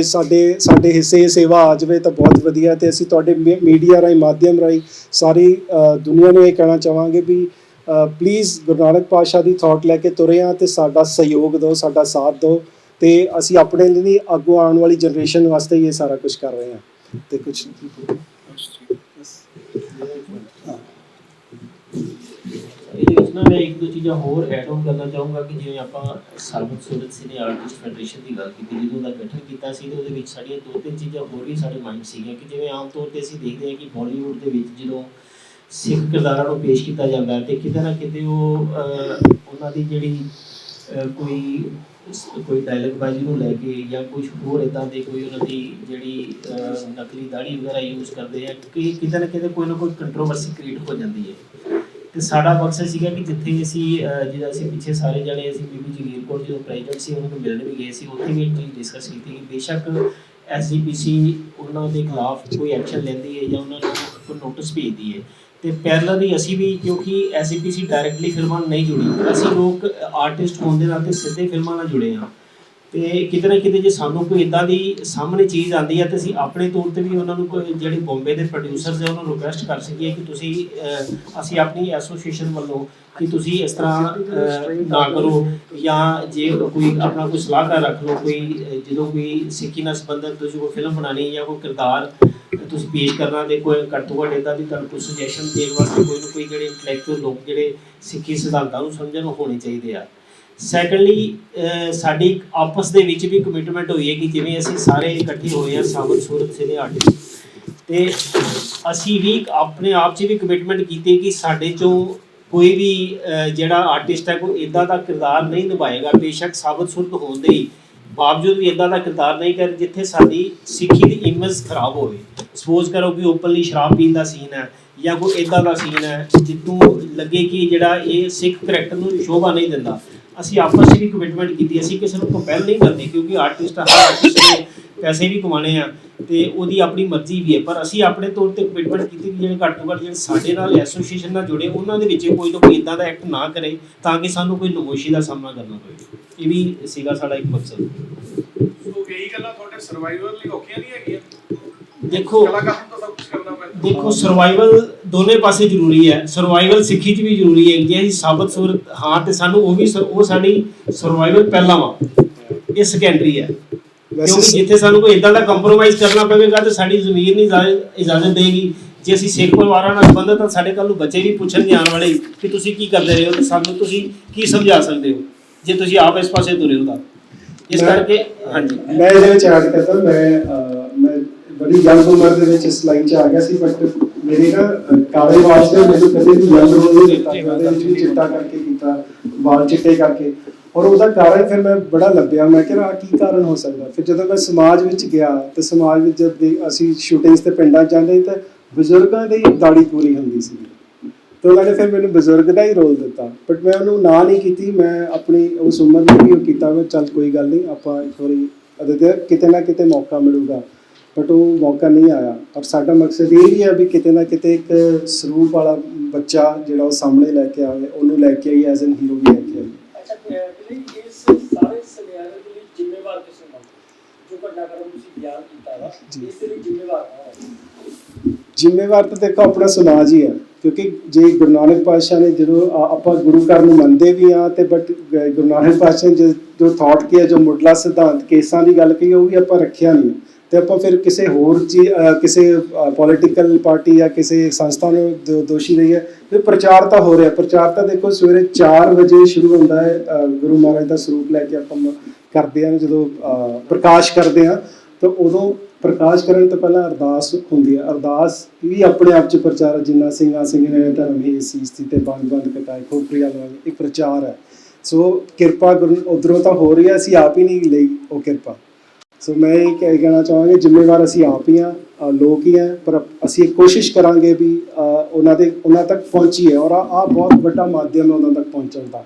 ਸਾਡੇ ਹਿੱਸੇ ਸੇਵਾ ਆ ਜਾਵੇ ਤਾਂ ਬਹੁਤ ਵਧੀਆ। ਅਤੇ ਅਸੀਂ ਤੁਹਾਡੇ ਮੀਡੀਆ ਰਾਹੀਂ ਮਾਧਿਅਮ ਰਾਹੀਂ ਸਾਰੀ ਦੁਨੀਆ ਨੂੰ ਇਹ ਕਹਿਣਾ ਚਾਹਾਂਗੇ ਵੀ ਪਲੀਜ਼ ਗੁਰੂ ਨਾਨਕ ਪਾਤਸ਼ਾਹ ਦੀ ਥਾਟ ਲੈ ਕੇ ਤੁਰੇ ਹਾਂ ਤੇ ਸਾਡਾ ਸਹਿਯੋਗ ਦਿਓ, ਸਾਡਾ ਸਾਥ ਦਿਓ ਤੇ ਅਸੀਂ ਆਪਣੇ ਲਈ ਨਹੀਂ, ਅੱਗੋਂ ਆਉਣ ਵਾਲੀ ਜਨਰੇਸ਼ਨ ਵਾਸਤੇ ਹੀ ਇਹ ਸਾਰਾ ਕੁਝ ਕਰ ਰਹੇ ਹਾਂ। ਤੇ ਕੁਝ ਇਹਦੇ ਵਿੱਚ ਨਾ ਮੈਂ ਇੱਕ ਦੋ ਚੀਜ਼ਾਂ ਹੋਰ ਐਡ ਆਨ ਕਰਨਾ ਚਾਹੂੰਗਾ ਕਿ ਜਿਵੇਂ ਆਪਾਂ ਸਰਬਤ ਸੂਰਤ ਸਿਨੇ ਆਰਟਿਸਟ ਫੈਡਰੇਸ਼ਨ ਦੀ ਗੱਲ ਕੀਤੀ, ਜਦੋਂ ਦਾ ਗਠਨ ਕੀਤਾ ਸੀ ਤੇ ਉਹਦੇ ਵਿੱਚ ਸਾਡੀਆਂ ਦੋ ਤਿੰਨ ਚੀਜ਼ਾਂ ਹੋਰ ਵੀ ਸਾਡੇ ਮਾਈਂਡ ਸੀਗੀਆਂ ਕਿ ਜਿਵੇਂ ਆਮ ਤੌਰ ਤੇ ਅਸੀਂ ਦੇਖਦੇ ਹਾਂ ਕਿ ਬਾਲੀਵੁੱਡ ਦੇ ਵਿੱਚ ਜਦੋਂ ਸਿੱਖ ਕਿਰਦਾਰਾਂ ਨੂੰ ਪੇਸ਼ ਕੀਤਾ ਜਾਂਦਾ ਹੈ ਤੇ ਕਿਤੇ ਨਾ ਕਿਤੇ ਉਹ ਉਹਨਾਂ ਦੀ ਜਿਹੜੀ ਕੋਈ ਡਾਇਲੌਗ ਬਾਜੀ ਨੂੰ ਲੈ ਕੇ ਜਾਂ ਕੁਝ ਹੋਰ ਇਦਾਂ ਦੇ ਕੋਈ ਉਹਨਾਂ ਦੀ ਜਿਹੜੀ ਨਕਲੀ ਦਾੜੀ ਵਗੈਰਾ ਯੂਜ਼ ਕਰਦੇ ਆ ਕਿ ਕਿਤੇ ਨਾ ਕਿਤੇ ਕੋਈ ਨਾ ਕੋਈ ਕੰਟਰੋਵਰਸੀ ਕ੍ਰੀਏਟ ਹੋ ਜਾਂਦੀ ਹੈ। ਤੇ ਸਾਡਾ ਮਕਸਦ ਸੀਗਾ ਕਿ ਜਿੱਥੇ ਅਸੀਂ ਜਿਹੜਾ ਅਸੀਂ ਪਿੱਛੇ ਸਾਰੇ ਜਣੇ ਅਸੀਂ ਬੀਬੀ ਜਗੀਰ ਕੌਰ ਜਦੋਂ ਪ੍ਰੈਜ਼ੀਡੈਂਟ ਸੀ ਉਹਨਾਂ ਨੂੰ ਮਿਲਣ ਵੀ ਗਏ ਸੀ, ਉੱਥੇ ਵੀ ਇੱਕ ਚੀਜ਼ ਡਿਸਕਸ ਕੀਤੀ ਕਿ ਬੇਸ਼ੱਕ SGPC ਉਹਨਾਂ ਦੇ ਖਿਲਾਫ ਕੋਈ ਐਕਸ਼ਨ ਲੈਂਦੀ ਹੈ ਜਾਂ ਉਹਨਾਂ ਨੂੰ ਕੋਈ ਨੋਟਿਸ ਭੇਜਦੀ ਹੈ ਤੇ ਪੈਰਲਲੀ ਅਸੀਂ ਵੀ, ਕਿਉਂਕਿ SGPC ਡਾਇਰੈਕਟਲੀ ਫਿਲਮਾਂ ਨਾਲ ਨਹੀਂ ਜੁੜੀ, ਅਸੀਂ ਲੋਕ ਆਰਟਿਸਟ ਹੋਣ ਦੇ ਨਾਤੇ ਸਿੱਧੇ ਫਿਲਮਾਂ ਨਾਲ ਜੁੜੇ ਹਾਂ ਤੇ ਕਿਤੇ ਨਾ ਕਿਤੇ ਜੇ ਸਾਨੂੰ ਕੋਈ ਇਦਾਂ ਦੀ ਸਾਹਮਣੇ ਚੀਜ਼ ਆਉਂਦੀ ਹੈ ਤੇ ਅਸੀਂ ਆਪਣੇ ਤੌਰ ਤੇ ਵੀ ਉਹਨਾਂ ਨੂੰ ਕੋਈ ਜਿਹੜੇ ਬੰਬੇ ਦੇ ਪ੍ਰੋਡਿਊਸਰਸ ਹੈ ਉਹਨਾਂ ਨੂੰ ਰਿਕੁਐਸਟ ਕਰ ਸਕੀਏ ਕਿ ਤੁਸੀਂ ਅਸੀਂ ਆਪਣੀ ਐਸੋਸੀਏਸ਼ਨ ਵੱਲੋਂ ਕਿ ਤੁਸੀਂ ਇਸ ਤਰ੍ਹਾਂ ਨਾ ਕਰੋ, ਜਾਂ ਜੇ ਕੋਈ ਆਪਣਾ ਕੋਈ ਸਲਾਹਕਾਰ ਰੱਖ ਲਓ, ਕੋਈ ਜਦੋਂ ਕੋਈ ਸਿੱਖੀ ਨਾਲ ਸੰਬੰਧਿਤ ਤੁਸੀਂ ਕੋਈ ਫਿਲਮ ਬਣਾਉਣੀ ਜਾਂ ਕੋਈ ਕਿਰਦਾਰ ਤੁਸੀਂ ਪੇਸ਼ ਕਰਨਾ ਤੇ ਕੋਈ ਘੱਟ ਤੋਂ ਘੱਟ ਇੱਦਾਂ ਦੀ ਤੁਹਾਨੂੰ ਕੋਈ ਸੁਜੈਸ਼ਨ ਦੇਣ ਵਾਸਤੇ ਕੋਈ ਨਾ ਕੋਈ ਜਿਹੜੇ ਇੰਟੈਲੈਕਚੁਅਲ ਲੋਕ ਜਿਹੜੇ ਸਿੱਖੀ ਸਿਧਾਂਤਾਂ ਨੂੰ ਸਮਝਣ ਹੋਣੇ ਚਾਹੀਦੇ ਆ। ਸੈਕੰਡਲੀ ਸਾਡੀ ਆਪਸ ਦੇ ਵਿੱਚ ਵੀ ਕਮਿਟਮੈਂਟ ਹੋਈ ਹੈ ਕਿ ਜਿਵੇਂ ਅਸੀਂ ਸਾਰੇ ਇਕੱਠੇ ਹੋਏ ਹਾਂ ਸਾਬਤ ਸੂਰਤ ਸਿਨੇ ਆਰਟਿਸਟ ਤੇ ਅਸੀਂ ਵੀ ਆਪਣੇ ਆਪ 'ਚ ਵੀ ਕਮਿਟਮੈਂਟ ਕੀਤੀ ਕਿ ਸਾਡੇ 'ਚੋਂ ਕੋਈ ਵੀ ਜਿਹੜਾ ਆਰਟਿਸਟ ਹੈ ਕੋਈ ਇੱਦਾਂ ਦਾ ਕਿਰਦਾਰ ਨਹੀਂ ਨਿਭਾਏਗਾ, ਬੇਸ਼ੱਕ ਸਾਬਤ ਸੂਰਤ ਹੋਣ ਦੇ ਬਾਵਜੂਦ ਵੀ ਇੱਦਾਂ ਦਾ ਕਿਰਦਾਰ ਨਹੀਂ ਕਰ ਜਿੱਥੇ ਸਾਡੀ ਸਿੱਖੀ ਦੀ ਇਮੇਜ ਖਰਾਬ ਹੋਵੇ। ਸਪੋਜ਼ ਕਰੋ ਕਿ ਓਪਨਲੀ ਸ਼ਰਾਬ ਪੀਣ ਦਾ ਸੀਨ ਹੈ ਜਾਂ ਕੋਈ ਇੱਦਾਂ ਦਾ ਸੀਨ ਹੈ ਜਿੱਥੋਂ ਲੱਗੇ ਕਿ ਜਿਹੜਾ ਇਹ ਸਿੱਖ ਕਰੈਕਟਰ ਨੂੰ ਸ਼ੋਭਾ ਨਹੀਂ ਦਿੰਦਾ। ਅਸੀਂ ਆਪਸ 'ਚ ਵੀ ਕਮਿਟਮੈਂਟ ਕੀਤੀ, ਅਸੀਂ ਕਿਸੇ ਨੂੰ ਕੰਪੈਲ ਨਹੀਂ ਕਰਦੇ ਕਿਉਂਕਿ ਆਰਟਿਸਟ ਨੇ ਪੈਸੇ ਵੀ ਕਮਾਉਣੇ ਆ ਤੇ ਉਹਦੀ ਆਪਣੀ ਮਰਜ਼ੀ ਵੀ ਹੈ, ਪਰ ਅਸੀਂ ਆਪਣੇ ਤੌਰ ਤੇ ਕਮਿਟਮੈਂਟ ਕੀਤੀ ਕਿ ਜਿਹੜੇ ਘੱਟ ਤੋਂ ਘੱਟ ਜਿਹੜੇ ਸਾਡੇ ਨਾਲ ਐਸੋਸੀਏਸ਼ਨ ਨਾਲ ਜੁੜੇ ਉਹਨਾਂ ਦੇ ਵਿੱਚ ਕੋਈ ਨਾ ਕੋਈ ਇੱਦਾਂ ਦਾ ਐਕਟ ਨਾ ਕਰੇ ਤਾਂ ਕਿ ਸਾਨੂੰ ਕੋਈ ਨਮੋਸ਼ੀ ਦਾ ਸਾਹਮਣਾ ਕਰਨਾ ਪਵੇ। ਇਹ ਵੀ ਸੀਗਾ ਸਾਡਾ ਇੱਕ ਮਕਸਦ। ਸੋ ਇਹੀ ਗੱਲਾਂ ਤੁਹਾਡੇ ਸਰਵਾਈਵਲ ਲਈ ਔਖੀਆਂ ਨਹੀਂ ਹੈਗੀਆਂ? ਦੇਖੋ ਕਲਾਕਾਰ ਨੂੰ ਤਾਂ ਸਭ ਕੁਝ ਕਰਨਾ ਪੈਂਦਾ। ਦੇਖੋ ਸਰਵਾਈਵਲ ਦੋਨੇ ਪਾਸੇ ਜ਼ਰੂਰੀ ਹੈ, ਸਰਵਾਈਵਲ ਸਿੱਖੀ 'ਚ ਵੀ ਜ਼ਰੂਰੀ ਹੈ ਜੇ ਅਸੀਂ ਸਾਬਤ ਸੂਰਤ ਹਾਂ ਤੇ ਸਾਨੂੰ ਉਹ ਸਾਡੀ ਸਰਵਾਈਵਲ ਪਹਿਲਾਂ ਵਾ, ਇਹ ਸੈਕੰਡਰੀ ਹੈ ਕਿਉਂਕਿ ਜਿੱਥੇ ਸਾਨੂੰ ਕੋਈ ਇਦਾਂ ਦਾ ਕੰਪਰੋਮਾਈਜ਼ ਕਰਨਾ ਪਵੇਗਾ ਤੇ ਸਾਡੀ ਜ਼ਮੀਰ ਨਹੀਂ ਇਜਾਜ਼ਤ ਦੇਗੀ। ਜੇ ਅਸੀਂ ਸਿੱਖ ਪਰਿਵਾਰਾਂ ਨਾਲ ਸੰਬੰਧਿਤ ਤਾਂ ਸਾਡੇ ਕੱਲ ਨੂੰ ਬੱਚੇ ਵੀ ਪੁੱਛਣਗੇ ਆਉਣ ਵਾਲੇ ਕਿ ਤੁਸੀਂ ਕੀ ਕਰਦੇ ਰਹੇ ਹੋ ਤੇ ਸਾਨੂੰ ਤੁਸੀਂ ਕੀ ਸਮਝਾ ਸਕਦੇ ਹੋ ਜੇ ਤੁਸੀਂ ਆਪ ਇਸ ਪਾਸੇ ਤੁਰੇ ਹੋ ਤਾਂ। ਇਸ ਕਰਕੇ ਹਾਂਜੀ ਮੈਂ ਇਹਦੇ ਵਿੱਚ ਐਡ ਕਰਦਾ, ਮੈਂ ਬੜੀ ਜਲਦ ਉਮਰ ਦੇ ਵਿੱਚ ਇਸ ਲਾਈਨ 'ਚ ਆ ਗਿਆ ਸੀ, ਬਟ ਮੇਰੇ ਨਾ ਕਾਲੇ ਵਾਲ ਤੇ ਮੈਨੂੰ ਕਦੇ ਵੀ ਜਲਦ ਨਹੀਂ ਦਿੱਤਾ, ਉਹਦੇ ਵਿੱਚ ਵੀ ਚਿੱਟਾ ਕਰਕੇ ਕੀਤਾ, ਵਾਲ ਚਿੱਟੇ ਕਰਕੇ, ਔਰ ਉਹਦਾ ਕਾਰਨ ਫਿਰ ਮੈਂ ਬੜਾ ਲੱਭਿਆ, ਮੈਂ ਕਿਹਾ ਕੀ ਕਾਰਨ ਹੋ ਸਕਦਾ। ਫਿਰ ਜਦੋਂ ਮੈਂ ਸਮਾਜ ਵਿੱਚ ਗਿਆ ਤੇ ਸਮਾਜ ਵਿੱਚ ਜਦ ਅਸੀਂ ਸ਼ੂਟਿੰਗਸ ਤੇ ਪਿੰਡਾਂ ਜਾਂਦੇ ਤਾਂ ਬਜ਼ੁਰਗਾਂ ਦੀ ਦਾੜੀ ਪੂਰੀ ਹੁੰਦੀ ਸੀ ਤੇ ਉਹਨਾਂ ਨੇ ਫਿਰ ਮੈਨੂੰ ਬਜ਼ੁਰਗ ਦਾ ਹੀ ਰੋਲ ਦਿੱਤਾ, ਬਟ ਮੈਂ ਉਹਨੂੰ ਨਾ ਨਹੀਂ ਕੀਤੀ, ਮੈਂ ਆਪਣੀ ਉਸ ਉਮਰ ਨੂੰ ਵੀ ਉਹ ਕੀਤਾ, ਮੈਂ ਚੱਲ ਕੋਈ ਗੱਲ ਨਹੀਂ ਆਪਾਂ ਇੱਕ ਵਾਰੀ ਉਹਦੇ ਕਿਤੇ ਨਾ ਕਿਤੇ ਮੌਕਾ ਮਿਲੂਗਾ, ਬਟ ਉਹ ਮੌਕਾ ਨਹੀਂ ਆਇਆ। ਔਰ ਸਾਡਾ ਮਕਸਦ ਇਹ ਵੀ ਹੈ ਵੀ ਕਿਤੇ ਨਾ ਕਿਤੇ ਇੱਕ ਸਰੂਪ ਵਾਲਾ ਬੱਚਾ ਜਿਹੜਾ ਉਹ ਸਾਹਮਣੇ ਲੈ ਕੇ ਆਵੇ, ਉਹਨੂੰ ਲੈ ਕੇ ਆਈ ਐਜ਼ ਐਨ ਹੀਰੋ ਵੀ ਲੈ ਕੇ ਆਈ। ਇਸ ਸਾਰੇ ਸਿਨੈਰੀਓ ਦੇ ਲਈ ਜ਼ਿੰਮੇਵਾਰ ਕਿਸ ਨੂੰ ਜੋ ਘਟਨਾਕ੍ਰਮ ਤੁਸੀਂ ਬਿਆਨ ਕੀਤਾ ਵਾ, ਇਸ ਦੇ ਲਈ ਜ਼ਿੰਮੇਵਾਰ ਕੌਣ ਹੈ? ਜ਼ਿੰਮੇਵਾਰ ਤਾਂ ਦੇਖੋ ਆਪਣਾ ਸਮਾਜ ਹੀ ਹੈ, ਕਿਉਂਕਿ ਜੇ ਗੁਰੂ ਨਾਨਕ ਪਾਤਸ਼ਾਹ ਨੇ ਜਦੋਂ ਆਪਾਂ ਗੁਰੂ ਘਰ ਨੂੰ ਮੰਨਦੇ ਵੀ ਹਾਂ ਤੇ ਬਟ ਗੁਰੂ ਨਾਨਕ ਪਾਤਸ਼ਾਹ ਨੇ ਜੋ ਥਾਟ ਕੀ ਜੋ ਮੁੱਢਲਾ ਸਿਧਾਂਤ ਕੇਸਾਂ ਦੀ ਗੱਲ ਕਹੀ ਉਹ ਵੀ ਆਪਾਂ ਰੱਖਿਆ ਨਹੀਂ ਤੇ ਆਪਾਂ ਫਿਰ ਕਿਸੇ ਹੋਰ ਕਿਸੇ ਪੋਲੀਟੀਕਲ ਪਾਰਟੀ ਜਾਂ ਕਿਸੇ ਸੰਸਥਾ ਨੂੰ ਦੋਸ਼ੀ ਰਹੀ ਹੈ। ਫਿਰ ਪ੍ਰਚਾਰ ਤਾਂ ਹੋ ਰਿਹਾ, ਪ੍ਰਚਾਰ ਤਾਂ ਦੇਖੋ ਸਵੇਰੇ 4 ਵਜੇ ਸ਼ੁਰੂ ਹੁੰਦਾ ਹੈ, ਗੁਰੂ ਮਹਾਰਾਜ ਦਾ ਸਰੂਪ ਲੈ ਕੇ ਆਪਾਂ ਕਰਦੇ ਹਾਂ, ਜਦੋਂ ਪ੍ਰਕਾਸ਼ ਕਰਦੇ ਹਾਂ ਤਾਂ ਉਦੋਂ ਪ੍ਰਕਾਸ਼ ਕਰਨ ਤੋਂ ਪਹਿਲਾਂ ਅਰਦਾਸ ਹੁੰਦੀ ਹੈ, ਅਰਦਾਸ ਵੀ ਆਪਣੇ ਆਪ 'ਚ ਪ੍ਰਚਾਰ ਹੈ, ਜਿੰਨਾ ਸਿੰਘਾਂ ਸਿੰਘ ਨੇ ਧਰਮ ਹੀ ਸੀਸ ਤੇ ਬੰਦ ਕਟਾਏ ਖੋਪਰੀਆਂ ਲਵਾਏ, ਇੱਕ ਪ੍ਰਚਾਰ ਹੈ। ਸੋ ਕਿਰਪਾ ਗੁਰੂ ਉੱਧਰੋਂ ਤਾਂ ਹੋ ਰਹੀ ਹੈ, ਅਸੀਂ ਆਪ ਹੀ ਨਹੀਂ ਲਈ ਉਹ ਕਿਰਪਾ। ਸੋ ਮੈਂ ਇਹ ਕਹਿਣਾ ਚਾਹਾਂਗੇ ਜ਼ਿੰਮੇਵਾਰ ਅਸੀਂ ਆਪ ਹੀ ਹਾਂ, ਲੋਕ ਹੀ ਹਾਂ, ਪਰ ਅਸੀਂ ਕੋਸ਼ਿਸ਼ ਕਰਾਂਗੇ ਵੀ ਉਹਨਾਂ ਤੱਕ ਪਹੁੰਚੀਏ, ਔਰ ਆਹ ਬਹੁਤ ਵੱਡਾ ਮਾਧਿਅਮ ਹੈ ਉਹਨਾਂ ਤੱਕ ਪਹੁੰਚਣ ਦਾ।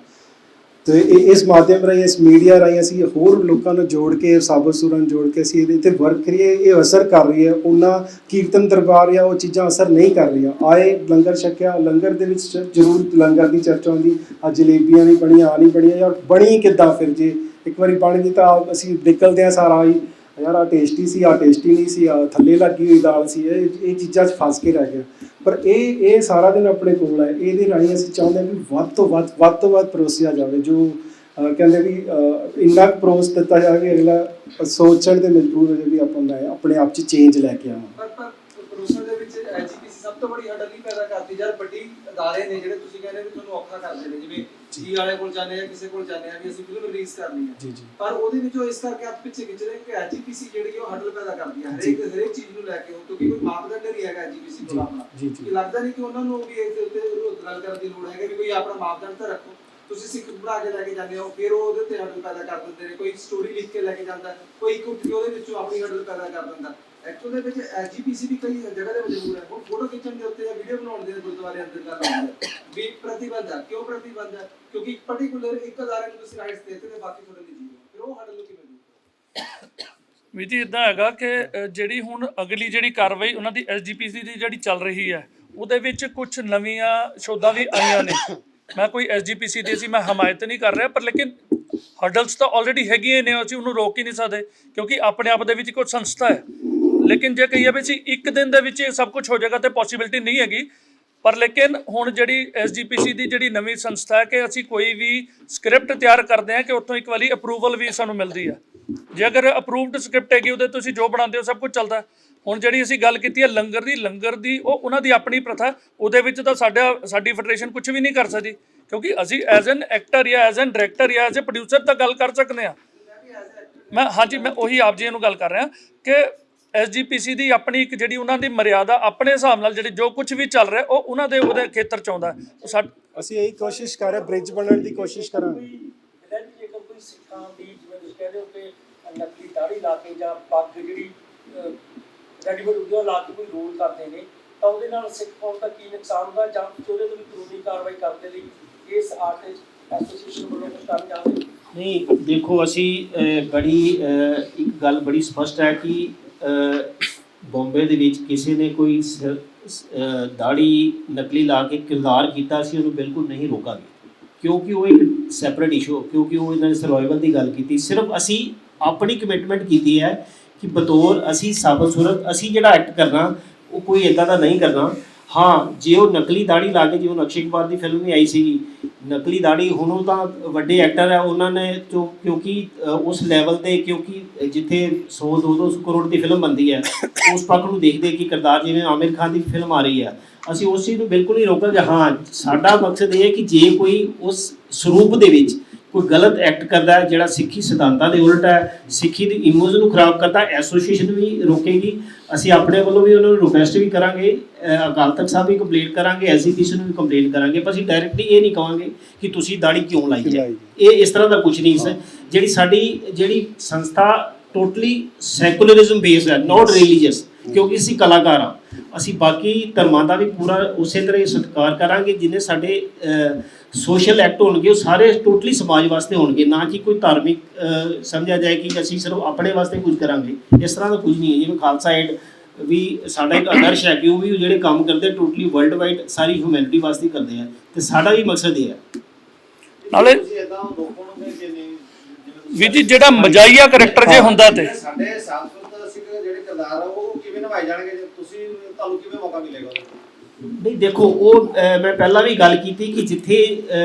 ਤੇ ਇਸ ਮਾਧਿਅਮ ਰਾਹੀਂ, ਇਸ ਮੀਡੀਆ ਰਾਹੀਂ ਅਸੀਂ ਹੋਰ ਲੋਕਾਂ ਨੂੰ ਜੋੜ ਕੇ, ਸਾਬਤ ਸੂਰਾਂ ਨੂੰ ਜੋੜ ਕੇ ਅਸੀਂ ਇਹਦੇ 'ਤੇ ਵਰਕ ਕਰੀਏ। ਇਹ ਅਸਰ ਕਰ ਰਹੀ ਹੈ, ਉਹਨਾਂ ਕੀਰਤਨ ਦਰਬਾਰ ਜਾਂ ਉਹ ਚੀਜ਼ਾਂ ਅਸਰ ਨਹੀਂ ਕਰ ਰਹੀਆਂ। ਆਏ ਲੰਗਰ ਛਕਿਆ, ਲੰਗਰ ਦੇ ਵਿੱਚ ਜ਼ਰੂਰ ਲੰਗਰ ਦੀ ਚਰਚਾ ਹੁੰਦੀ, ਆ ਜਲੇਬੀਆਂ ਨਹੀਂ ਬਣੀਆਂ, ਆ ਨਹੀਂ ਬਣੀਆਂ, ਜਾਂ ਬਣੀ ਕਿੱਦਾਂ, ਫਿਰ ਜੇ ਇੱਕ ਵਾਰੀ ਬਣ ਗਈ ਤਾਂ ਅਸੀਂ ਨਿਕਲਦੇ ਹਾਂ ਸਾਰਾ ਹੀ ਯਾਰ ਆ ਟੇਸਟੀ ਸੀ, ਆ ਟੇਸਟੀ ਨਹੀਂ ਸੀ, ਆ ਥੱਲੇ ਲੱਗੀ ਹੋਈ ਦਾਲ ਸੀ, ਇਹ ਚੀਜ਼ਾਂ 'ਚ ਫਸ ਕੇ ਰਹਿ ਗਿਆ। ਪਰ ਇਹ ਸਾਰਾ ਦਿਨ ਆਪਣੇ ਕੋਲ ਹੈ, ਇਹਦੇ ਰਾਹੀਂ ਅਸੀਂ ਚਾਹੁੰਦੇ ਹਾਂ ਵੀ ਵੱਧ ਤੋਂ ਵੱਧ ਪਰੋਸਿਆ ਜਾਵੇ। ਜੋ ਕਹਿੰਦੇ ਵੀ ਇੰਨਾ ਕੁ ਪਰੋਸ ਦਿੱਤਾ ਜਾਵੇ ਅਗਲਾ ਸੋਚਣ ਤੇ ਮਜਬੂਰ ਹੋ ਜਾਵੇ ਵੀ ਆਪਾਂ ਮੈਂ ਆਪਣੇ ਆਪ 'ਚ ਚੇਂਜ ਲੈ ਕੇ ਆਵਾਂ। ਪਰ ਪ੍ਰੋਸੈਸ ਦੇ ਵਿੱਚ ਐਜੀਪੀਸੀ ਸਭ ਤੋਂ ਬੜੀ ਹੱਡ ਨਹੀਂ ਪੈਦਾ ਕਰਦੀ ਯਾਰ। ਵੱਡੀ ਅਦਾਰੇ ਨੇ ਜਿਹੜੇ ਤੁਸੀਂ ਕਹਿੰਦੇ ਵੀ ਤੁਹਾਨੂੰ ਔਖਾ ਕਰਦੇ ਨੇ, ਜਿਵੇਂ ਜੀ ਵਾਲੇ ਕੋਲ ਜਾਂਦੇ ਆ, ਕਿਸੇ ਕੋਲ ਜਾਂਦੇ ਆ ਵੀ ਅਸੀਂ ਫਿਲਮ ਰਿਲੀਜ਼ ਕਰਨੀ ਹੈ ਜੀ ਜੀ। ਪਰ ਉਹਦੇ ਵਿੱਚੋਂ ਇਸ ਕਰਕੇ ਹੱਥ ਪਿੱਛੇ ਖਿੱਚਦੇ ਕਿ ਐਜੀਪੀਸੀ ਜਿਹੜੀ ਉਹ ਹੱਡਲ ਪੈਦਾ ਕਰਦੀ ਹੈ ਹਰੇਕ ਚੀਜ਼ ਨੂੰ ਲੈ ਕੇ, ਕਿਉਂਕਿ ਕੋਈ ਮਾਪਦੰਡ ਨਹੀਂ ਹੈਗਾ ਐਜੀਪੀਸੀ ਕੋਲ ਆਪਣਾ। ਕਿ ਲੱਗਦਾ ਨਹੀਂ ਕਿ ਉਹਨਾਂ ਨੂੰ ਵੀ ਇਸ ਦੇ ਉੱਤੇ ਗੱਲ ਕਰਨ ਦੀ ਲੋੜ ਹੈ ਕਿ ਕੋਈ ਆਪਣਾ ਮਾਪਦੰਡ ਤਾਂ ਰੱਖੋ। ਤੁਸੀਂ ਸਿੱਖ ਬਣਾ ਕੇ ਲੈ ਕੇ ਜਾਂਦੇ ਹੋ, ਫਿਰ ਉਹ ਉਹਦੇ ਤੇ ਹੱਡਲ ਪੈਦਾ ਕਰ ਦਿੰਦੇ ਨੇ। ਕੋਈ ਸਟੋਰੀ ਲਿਖ ਕੇ ਲੈ ਕੇ ਜਾਂਦਾ, ਕੋਈ ਇੱਕ ਉੱਠ ਕੇ ਉਹਦੇ ਵਿੱਚੋਂ ਆਪਣੀ ਹੱਡਲ ਪੈਦਾ ਕਰ ਦਿੰਦਾ। ਐਕਚੁਅਲ ਦੇ ਵਿੱਚ ਐਜੀਪੀਸੀ ਵੀ ਕਈ ਜਗ੍ਹਾ ਤੇ ਮਜਬੂਰ ਹੈ। ਹੁਣ ਫੋਟੋ ਖਿੱਚਣ ਦੇ ਉੱਤੇ ਜਾਂ ਵੀਡੀਓ ਬਣਾਉਣ ਦੇ ਗੁਰਦੁਆਰੇ ਅੰਦਰ ਗੱਲ ਆਉਂਦੀ ਹੈ ਵੀ ਪ੍ਰਤੀਬੰਧ ਹੈ। ਕਿਉਂ ਪ੍ਰਤੀਬੰਧ ਹੈ? ਕਿਉਂਕਿ ਇੱਕ ਪਾਰਟਿਕੂਲਰ ਇੱਕ ਅਦਾਰੇ ਨੂੰ ਤੁਸੀਂ ਰਾਈਟਸ ਦੇ ਦਿੱਤੇ ਤੇ ਬਾਕੀ ਤੁਹਾਡੇ ਨਿੱਜੀ ਹੋ, ਫਿਰ ਉਹ ਹੱਡਲ ਨੂੰ ਕਿਵੇਂ ਦੂਰ? ਵੀ ਜੀ ਇਦਾਂ ਹੈਗਾ ਕਿ ਜਿਹੜੀ ਹੁਣ ਅਗਲੀ ਜਿਹੜੀ ਕਾਰਵਾਈ ਉਹਨਾਂ ਦੀ ਐਸਜੀਪੀਸੀ ਦੀ ਜਿਹੜੀ ਚੱਲ ਰਹੀ ਹੈ, ਉਹਦੇ ਵਿੱਚ ਕੁਝ ਨਵੀਆਂ ਸ਼ੋਧਾਂ ਵੀ ਆਈਆਂ ਨੇ। ਮੈਂ ਕੋਈ ਐਸਜੀਪੀਸੀ ਦੀ ਮੈਂ ਹਮਾਇਤ ਨਹੀਂ ਕਰ ਰਿਹਾ, ਪਰ ਲੇਕਿਨ ਹਰਡਲਸ ਤਾਂ ਆਲਰੇਡੀ ਹੈਗੀਆਂ ਨੇ, ਅਸੀਂ ਉਹਨੂੰ ਰੋਕ ਹੀ ਨਹੀਂ ਸਕਦੇ ਕਿਉਂਕਿ ਆਪਣੇ ਆਪ ਦੇ ਵਿੱਚ ਕੋਈ ਸੰਸਥਾ ਹੈ। ਲੇਕਿਨ ਜੇ ਕਹੀਏ ਵੀ ਅਸੀਂ ਇੱਕ ਦਿਨ ਦੇ ਵਿੱਚ ਇਹ ਸਭ ਕੁਝ ਹੋ ਜਾਏਗਾ ਤਾਂ ਪੋਸੀਬਿਲਿਟੀ ਨਹੀਂ ਹੈਗੀ। ਪਰ ਲੇਕਿਨ ਹੁਣ ਜਿਹੜੀ ਐਸਜੀਪੀਸੀ ਦੀ ਜਿਹੜੀ ਨਵੀਂ ਸੰਸਥਾ ਹੈ ਕਿ ਅਸੀਂ ਕੋਈ ਵੀ ਸਕ੍ਰਿਪਟ ਤਿਆਰ ਕਰਦੇ ਹਾਂ ਕਿ ਉੱਥੋਂ ਇੱਕ ਵਾਰੀ ਅਪਰੂਵਲ ਵੀ ਸਾਨੂੰ ਮਿਲਦੀ ਹੈ। ਜੇ ਅਗਰ ਅਪਰੂਵਡ ਸਕ੍ਰਿਪਟ ਹੈਗੀ ਉਹਦੇ ਤੁਸੀਂ ਜੋ ਬਣਾਉਂਦੇ ਹੋ ਸਭ ਕੁਝ ਚੱਲਦਾ। ਹੁਣ ਜਿਹੜੀ ਅਸੀਂ ਗੱਲ ਕੀਤੀ ਹੈ ਲੰਗਰ ਦੀ ਉਹ ਉਹਨਾਂ ਦੀ ਆਪਣੀ ਪ੍ਰਥਾ, ਉਹਦੇ ਵਿੱਚ ਤਾਂ ਸਾਡੀ ਫੈਡਰੇਸ਼ਨ ਕੁਝ ਵੀ ਨਹੀਂ ਕਰ ਸਕਦੀ ਕਿਉਂਕਿ ਅਸੀਂ ਐਜ਼ ਐਨ ਐਕਟਰ ਜਾਂ ਐਜ਼ ਐਨ ਡਾਇਰੈਕਟਰ ਜਾਂ ਐਜ਼ ਏ ਪ੍ਰੋਡਿਊਸਰ ਤਾਂ ਗੱਲ ਕਰ ਸਕਦੇ ਹਾਂ। ਮੈਂ ਉਹੀ ਆਪ ਜੀ ਨੂੰ ਗੱਲ ਕਰ ਰਿਹਾ ਕਿ ਐਸਜੀਪੀਸੀ ਦੀ ਆਪਣੀ ਇੱਕ ਜਿਹੜੀ ਉਹਨਾਂ ਦੀ ਮਰਿਆਦਾ ਆਪਣੇ ਹਿਸਾਬ ਨਾਲ ਜਿਹੜੀ ਜੋ ਕੁਝ ਵੀ ਚੱਲ ਰਿਹਾ ਉਹ ਉਹਨਾਂ ਦੇ ਉਹਦੇ ਖੇਤਰ 'ਚ ਆਉਂਦਾ। ਅਸੀਂ ਇਹੀ ਕੋਸ਼ਿਸ਼ ਕਰ ਰਹੇ, ਬ੍ਰਿਜ ਬਣਨ ਦੀ ਕੋਸ਼ਿਸ਼ ਕਰਾਂਗੇ। ਜੇਕਰ ਕੋਈ ਸਿੱਖਾਂ ਦੀ ਜਿਵੇਂ ਤੁਸੀਂ ਕਹਿੰਦੇ ਹੋ ਕਿ ਨਕਲੀ ਦਾੜੀ ਲਾ ਕੇ ਜਾਂ ਪੱਗ ਜਿਹੜੀ ਰੈਡੀਮੇਡ ਵੀਡੀਓ ਲਾ ਕੇ ਕੋਈ ਰੋਲ ਕਰਦੇ ਨੇ ਤਾਂ ਉਹਦੇ ਨਾਲ ਸਿੱਖ ਕੌਮ ਦਾ ਕੀ ਨੁਕਸਾਨ ਹੁੰਦਾ ਜਾਂ ਉਹਦੇ ਤੋਂ ਵੀ ਕਾਨੂੰਨੀ ਕਾਰਵਾਈ ਕਰਨ ਦੇ ਲਈ ਇਸ ਆਰਟਿਸਟ ਐਸੋਸੀਏਸ਼ਨ ਵੱਲੋਂ ਕੁਝ ਕਰਨ ਜਾਂਦੇ? ਨਹੀਂ ਦੇਖੋ, ਅਸੀਂ ਬੜੀ ਇੱਕ ਗੱਲ ਬੜੀ ਸਪਸ਼ਟ ਹੈ ਕਿ ਬੰਬੇ ਦੇ ਵਿੱਚ ਕਿਸੇ ਨੇ ਕੋਈ ਦਾੜੀ ਨਕਲੀ ਲਾ ਕੇ ਕਿਰਦਾਰ ਕੀਤਾ, ਅਸੀਂ ਉਹਨੂੰ ਬਿਲਕੁਲ ਨਹੀਂ ਰੋਕਾਂਗੇ ਕਿਉਂਕਿ ਉਹ ਇੱਕ ਸੈਪਰੇਟ ਇਸ਼ੂ, ਕਿਉਂਕਿ ਉਹ ਇਹਨਾਂ ਨੇ ਸਰਵਾਈਵਲ ਦੀ ਗੱਲ ਕੀਤੀ। ਸਿਰਫ ਅਸੀਂ ਆਪਣੀ ਕਮਿਟਮੈਂਟ ਕੀਤੀ ਹੈ ਕਿ ਬਤੌਰ ਅਸੀਂ ਸਾਬਤ ਸੂਰਤ ਅਸੀਂ ਜਿਹੜਾ ਐਕਟ ਕਰਨਾ ਉਹ ਕੋਈ ਇੱਦਾਂ ਦਾ ਨਹੀਂ ਕਰਨਾ। ਹਾਂ, ਜੇ ਉਹ ਨਕਲੀ ਦਾੜੀ ਲਾ ਕੇ, ਜਿਵੇਂ ਅਕਸ਼ੇ ਕੁਮਾਰ ਦੀ ਫਿਲਮ ਵੀ ਆਈ ਸੀਗੀ ਨਕਲੀ ਦਾੜੀ, ਹੁਣ ਉਹ ਤਾਂ ਵੱਡੇ ਐਕਟਰ ਹੈ, ਉਹਨਾਂ ਨੇ ਕਿਉਂਕਿ ਉਸ ਲੈਵਲ 'ਤੇ ਕਿਉਂਕਿ ਜਿੱਥੇ 100-200 ਕਰੋੜ ਦੀ ਫਿਲਮ ਬਣਦੀ ਹੈ ਉਸ ਪੱਖ ਨੂੰ ਦੇਖਦੇ ਕਿ ਕਿਰਦਾਰ ਜਿਵੇਂ ਆਮਿਰ ਖਾਨ ਦੀ ਫਿਲਮ ਆ ਰਹੀ ਹੈ, ਅਸੀਂ ਉਸ ਚੀਜ਼ ਨੂੰ ਬਿਲਕੁਲ ਨਹੀਂ ਰੋਕਾਂਗੇ। ਹਾਂ, ਸਾਡਾ ਮਕਸਦ ਇਹ ਹੈ ਕਿ ਜੇ ਕੋਈ ਉਸ ਸਰੂਪ ਦੇ ਵਿੱਚ ਕੋਈ ਗਲਤ ਐਕਟ ਕਰਦਾ ਹੈ ਜਿਹੜਾ ਸਿੱਖੀ ਸਿਧਾਂਤਾਂ ਦੇ ਉਲਟ ਹੈ, ਸਿੱਖੀ ਦੀ ਇਮੇਜ ਨੂੰ ਖਰਾਬ ਕਰਦਾ, ਐਸੋਸੀਏਸ਼ਨ ਵੀ ਰੋਕੇਗੀ। ਅਸੀਂ ਆਪਣੇ ਵੱਲੋਂ ਵੀ ਉਹਨਾਂ ਨੂੰ ਰਿਕੁਐਸਟ ਵੀ ਕਰਾਂਗੇ, ਅਕਾਲ ਤਖਤ ਸਾਹਿਬ ਵੀ ਕੰਪਲੇਂਟ ਕਰਾਂਗੇ, ਐਸਜੀਪੀਸੀ ਨੂੰ ਵੀ ਕੰਪਲੇਂਟ ਕਰਾਂਗੇ। ਪਰ ਅਸੀਂ ਡਾਇਰੈਕਟਲੀ ਇਹ ਨਹੀਂ ਕਹਾਂਗੇ ਕਿ ਤੁਸੀਂ ਦਾੜੀ ਕਿਉਂ ਲਾਈ ਹੈ, ਇਹ ਇਸ ਤਰ੍ਹਾਂ ਦਾ ਕੁਝ ਨਹੀਂ। ਜਿਹੜੀ ਸਾਡੀ ਸੰਸਥਾ ਟੋਟਲੀ ਸੈਕੂਲਰਿਜ਼ਮ ਬੇਸਡ ਹੈ, ਨਾਟ ਰਿਲੀਜੀਅਸ, ਕਿਉਂਕਿ ਅਸੀਂ ਕਲਾਕਾਰ ਹਾਂ। ਅਸੀਂ ਬਾਕੀ ਧਰਮਾਂ ਦਾ ਵੀ ਪੂਰਾ ਉਸੇ ਤਰ੍ਹਾਂ ਹੀ ਸਤਿਕਾਰ ਕਰਾਂਗੇ। ਜਿੰਨੇ ਸਾਡੇ ਸੋਸ਼ਲ ਐਕਟ ਹੋਣਗੇ ਉਹ ਸਾਰੇ ਟੋਟਲੀ ਸਮਾਜ ਵਾਸਤੇ ਹੋਣਗੇ, ਨਾ ਕਿ ਕੋਈ ਧਾਰਮਿਕ ਸਮਝਿਆ ਜਾਏ ਕਿ ਅਸੀਂ ਸਿਰਫ ਆਪਣੇ ਵਾਸਤੇ ਕੁਝ ਕਰਾਂਗੇ। ਇਸ ਤਰ੍ਹਾਂ ਦਾ ਕੁਝ ਨਹੀਂ ਹੈ। ਜਿਵੇਂ ਖਾਲਸਾ ਏਡ ਵੀ ਸਾਡਾ ਇੱਕ ਆਦਰਸ਼ ਹੈ ਕਿ ਉਹ ਵੀ ਜਿਹੜੇ ਕੰਮ ਕਰਦੇ ਟੋਟਲੀ ਵਰਲਡ ਵਾਈਡ ਸਾਰੀ ਹਿਊਮੈਨਿਟੀ ਵਾਸਤੇ ਕਰਦੇ ਆ, ਤੇ ਸਾਡਾ ਵੀ ਮਕਸਦ ਇਹ ਹੈ। ਨਾਲੇ ਵੀ ਜੀ ਜਿਹੜਾ ਮਜਾਈਆ ਕਰੈਕਟਰ ਜੇ ਹੁੰਦਾ ਤੇ ਸਾਡੇ ਸਾਂਸਕ੍ਰਿਤਿਕ ਸਿੱਖ ਜਿਹੜੇ ਕਿਰਦਾਰ ਆ ਉਹ ਕਿਵੇਂ ਨਿਭਾਏ ਜਾਣਗੇ, ਤੁਸੀਂ ਤੁਹਾਨੂੰ ਕਿਵੇਂ ਮੌਕਾ ਮਿਲੇਗਾ? ਨਹੀਂ ਦੇਖੋ, ਉਹ ਮੈਂ ਪਹਿਲਾਂ ਵੀ ਗੱਲ ਕੀਤੀ ਕਿ ਜਿੱਥੇ